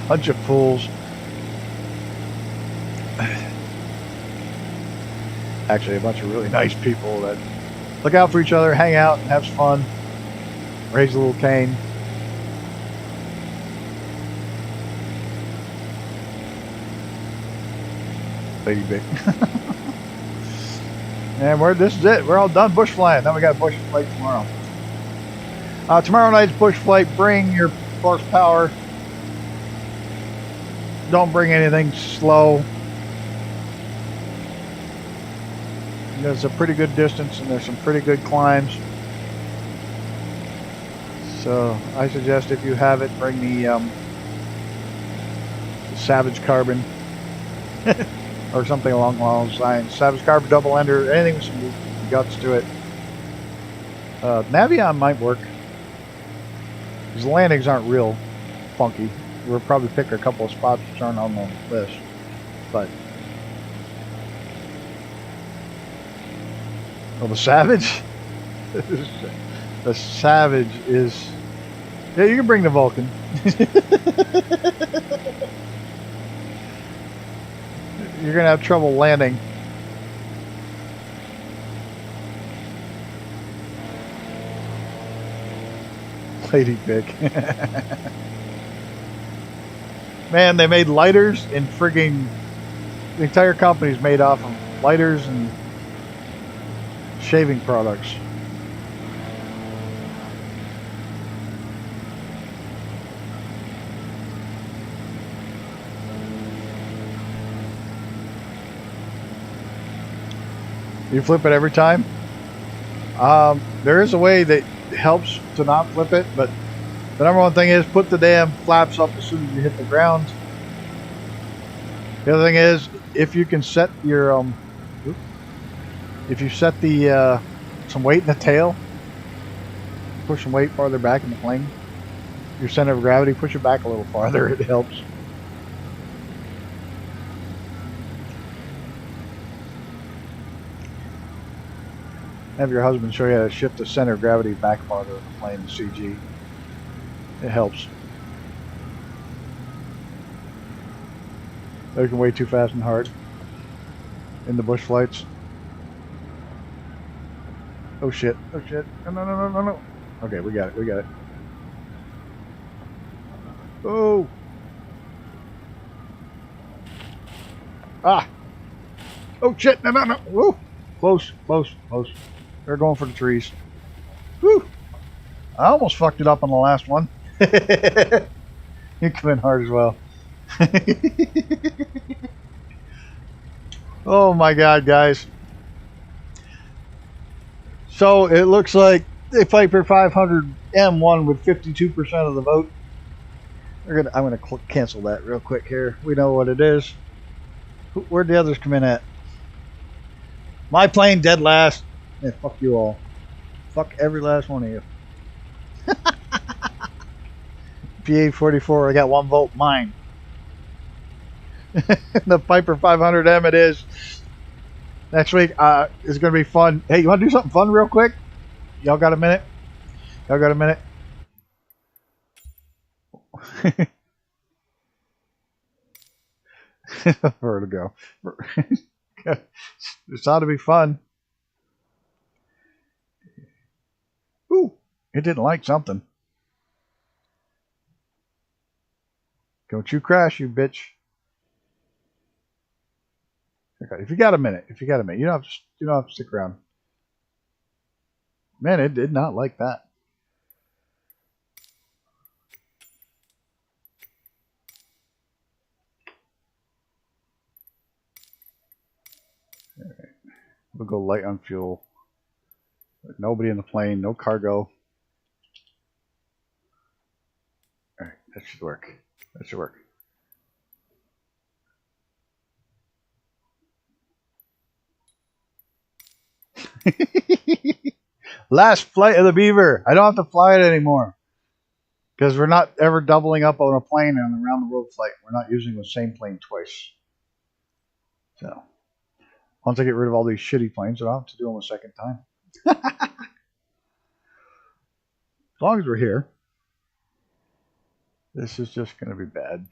Bunch of fools. Actually, a bunch of really nice people that look out for each other, hang out, and have fun. Raise a little cane. Baby. And this is it. We're all done bush flying. Then we got bush flight tomorrow. Tomorrow night's bush flight. Bring your horsepower. Don't bring anything slow. There's a pretty good distance and there's some pretty good climbs. So I suggest if you have it, bring the Savage Carbon or something along those lines. Savage Carbon double ender, anything with some guts to it. Navion might work. Because the landings aren't real funky. We'll probably pick a couple of spots which aren't on the list. But well, the Savage? The Savage is... Yeah, you can bring the Vulcan. You're going to have trouble landing. Lady Pick. Man, they made lighters and frigging... The entire company's made off of lighters and shaving products. You flip it every time? There is a way that helps to not flip it, but the number one thing is put the damn flaps up as soon as you hit the ground. The other thing is, if you can set your if you set the some weight in the tail, push some weight farther back in the plane, your center of gravity, push it back a little farther, it helps. Have your husband show you how to shift the center of gravity back farther in the plane, the CG. It helps. They can way too fast and hard in the bush flights. Oh shit, oh shit. No, no, no, no, no, no. Okay, we got it, we got it. Oh! Ah! Oh shit, no, no, no. Woo! Close, close, close. They're going for the trees. Woo! I almost fucked it up on the last one. You come in hard as well. Oh my god, guys. So it looks like the Viper 500M won with 52% of the vote. I'm gonna cancel that real quick here. We know what it is. Where'd the others come in at? My plane dead last. Yeah, fuck you all. Fuck every last one of you. PA44, I got 1 vote, mine. The Piper 500M it is. Next week is going to be fun. Hey, you want to do something fun real quick? Y'all got a minute? Y'all got a minute? Vertigo. This ought to be fun. Ooh, it didn't like something. Don't you crash, you bitch. Okay, if you got a minute, you don't have to stick around. Man, it did not like that. All right. We'll go light on fuel. Nobody in the plane, no cargo. All right, that should work. That should work. Last flight of the Beaver. I don't have to fly it anymore because we're not ever doubling up on a plane on a round the world flight. We're not using the same plane twice. So once I get rid of all these shitty planes, I don't have to do them a second time. As long as we're here. This is just going to be bad.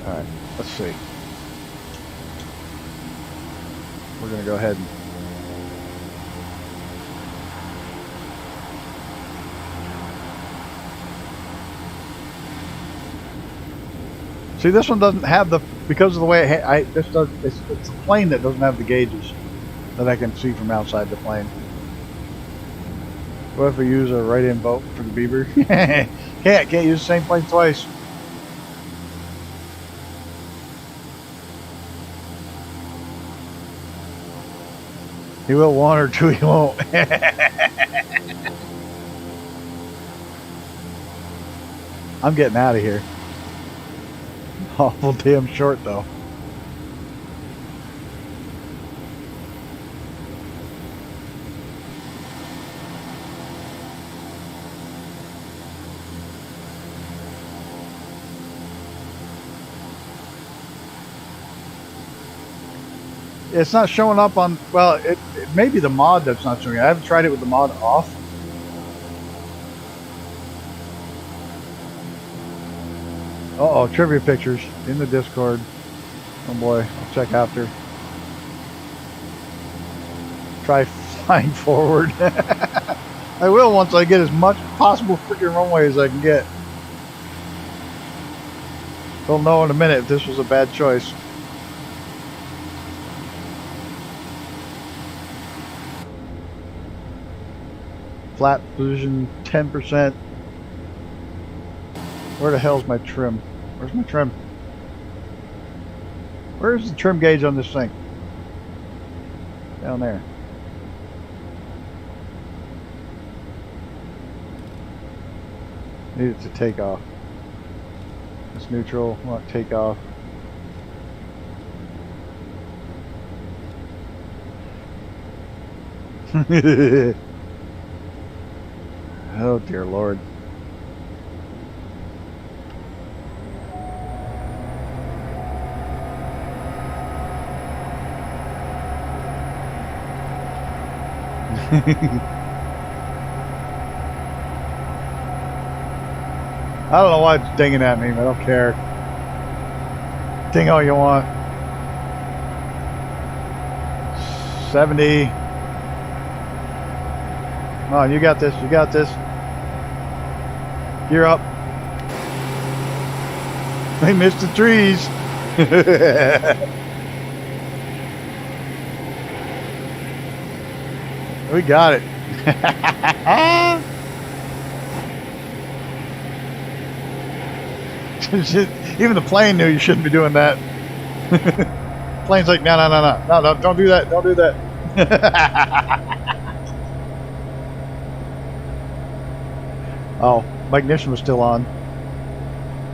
Alright, let's see. We're going to go ahead and... See, this one doesn't have the... Because of the way it's a plane that doesn't have the gauges that I can see from outside the plane. What if we use a write-in vote for the Beaver? Can't use the same plane twice. He will one or two, he won't. I'm getting out of here. Awful damn short though. It's not showing up on, well, it may be the mod that's not showing. I haven't tried it with the mod off. Uh-oh, trivia pictures in the Discord. Oh boy, I'll check after. Try flying forward. I will once I get as much possible freaking runway as I can get. We'll know in a minute if this was a bad choice. Flat position 10%. Where the hell's my trim? Where's my trim? Where's the trim gauge on this thing? Down there. Need it to take off. It's neutral. I want to take off. Oh dear Lord. I don't know why it's dinging at me, but I don't care. Ding all you want. 70. Come on, you got this, you got this. Gear up. They missed the trees. We got it. Even the plane knew you shouldn't be doing that. Plane's like, no, don't do that, don't do that. Oh, my ignition was still on.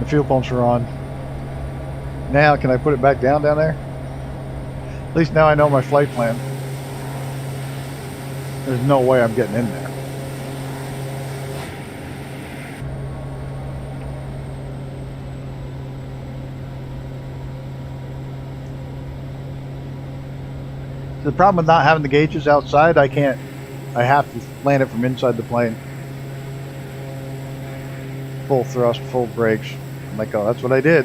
The fuel pumps were on. Now, can I put it back down there? At least now I know my flight plan. There's no way I'm getting in there. The problem with not having the gauges outside, I have to land it from inside the plane. Full thrust, full brakes. I'm like, oh, that's what I did.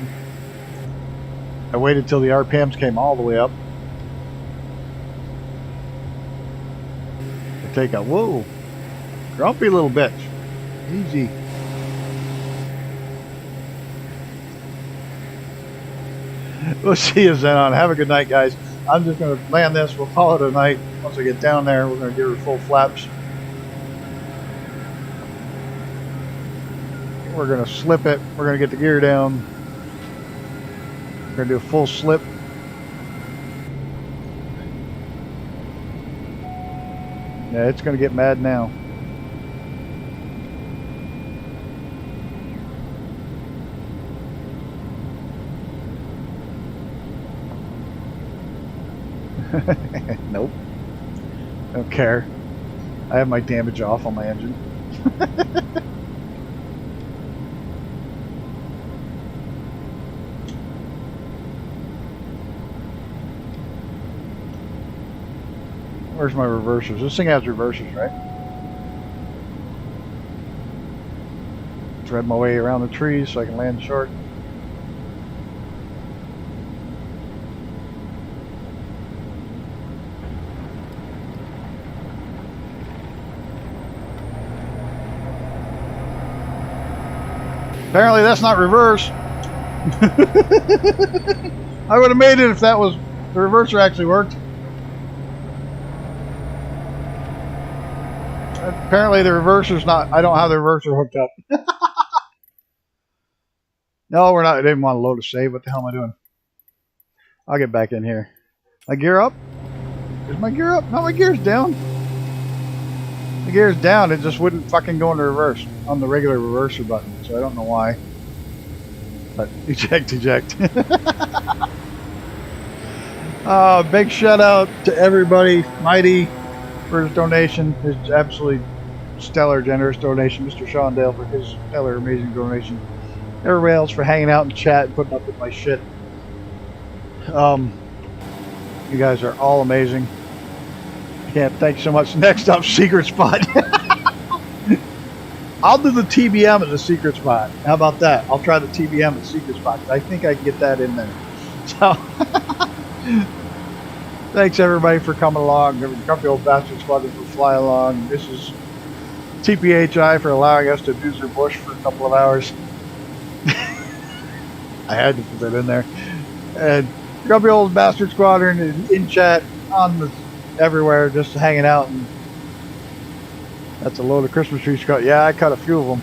I waited till the RPMs came all the way up. I take out, whoa, grumpy little bitch. Easy. We'll see you then on. Have a good night, guys. I'm just going to land this. We'll call it a night. Once I get down there, we're going to give her full flaps. We're going to slip it. We're going to get the gear down. We're going to do a full slip. Yeah, it's going to get mad now. Nope. Don't care. I have my damage off on my engine. Where's my reversers? This thing has reversers, right? Thread my way around the trees so I can land short. Apparently that's not reverse. I would have made it if that was the reverser actually worked. Apparently the reverser's not, I don't have the reverser hooked up. No, we're not, I didn't want to load a save. What the hell am I doing? I'll get back in here. My gear up? Is my gear up? No, my gear's down. The gear's down, it just wouldn't fucking go into reverse on the regular reverser button, so I don't know why. But eject. Big shout out to everybody. Mighty for his donation, his absolutely stellar, generous donation. Mr. Shawndale for his stellar, amazing donation. Everybody else for hanging out and chat and putting up with my shit. You guys are all amazing. Yeah, thanks so much. Next up, secret spot. I'll do the TBM as a secret spot. How about that? I'll try the TBM as a secret spot. I think I can get that in there. So, thanks everybody for coming along. The Grumpy Old Bastard Squadron for flying along. This is TPHI for allowing us to abuse their bush for a couple of hours. I had to put that in there. And Grumpy Old Bastard Squadron is in chat on the everywhere, just hanging out. And that's a load of Christmas trees cut. Yeah, I cut a few of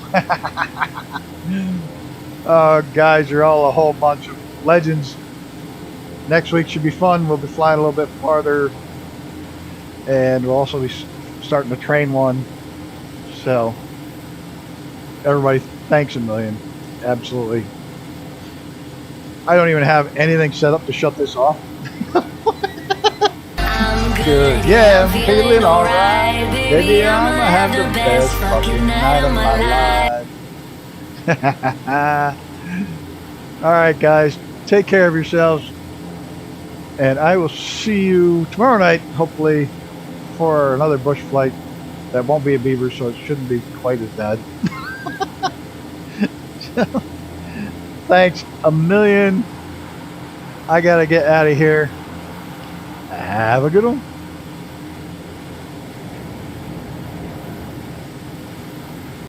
them. Guys, you're all a whole bunch of legends. Next week should be fun. We'll be flying a little bit farther, and we'll also be starting to train one. So, everybody, thanks a million. Absolutely. I don't even have anything set up to shut this off. Good. Yeah, I'm feeling alright. Baby, I'm gonna have the best fucking night of my life. Alright, guys. Take care of yourselves. And I will see you tomorrow night, hopefully, for another bush flight. That won't be a Beaver, so it shouldn't be quite as bad. So, thanks a million. I gotta get out of here. Have a good one.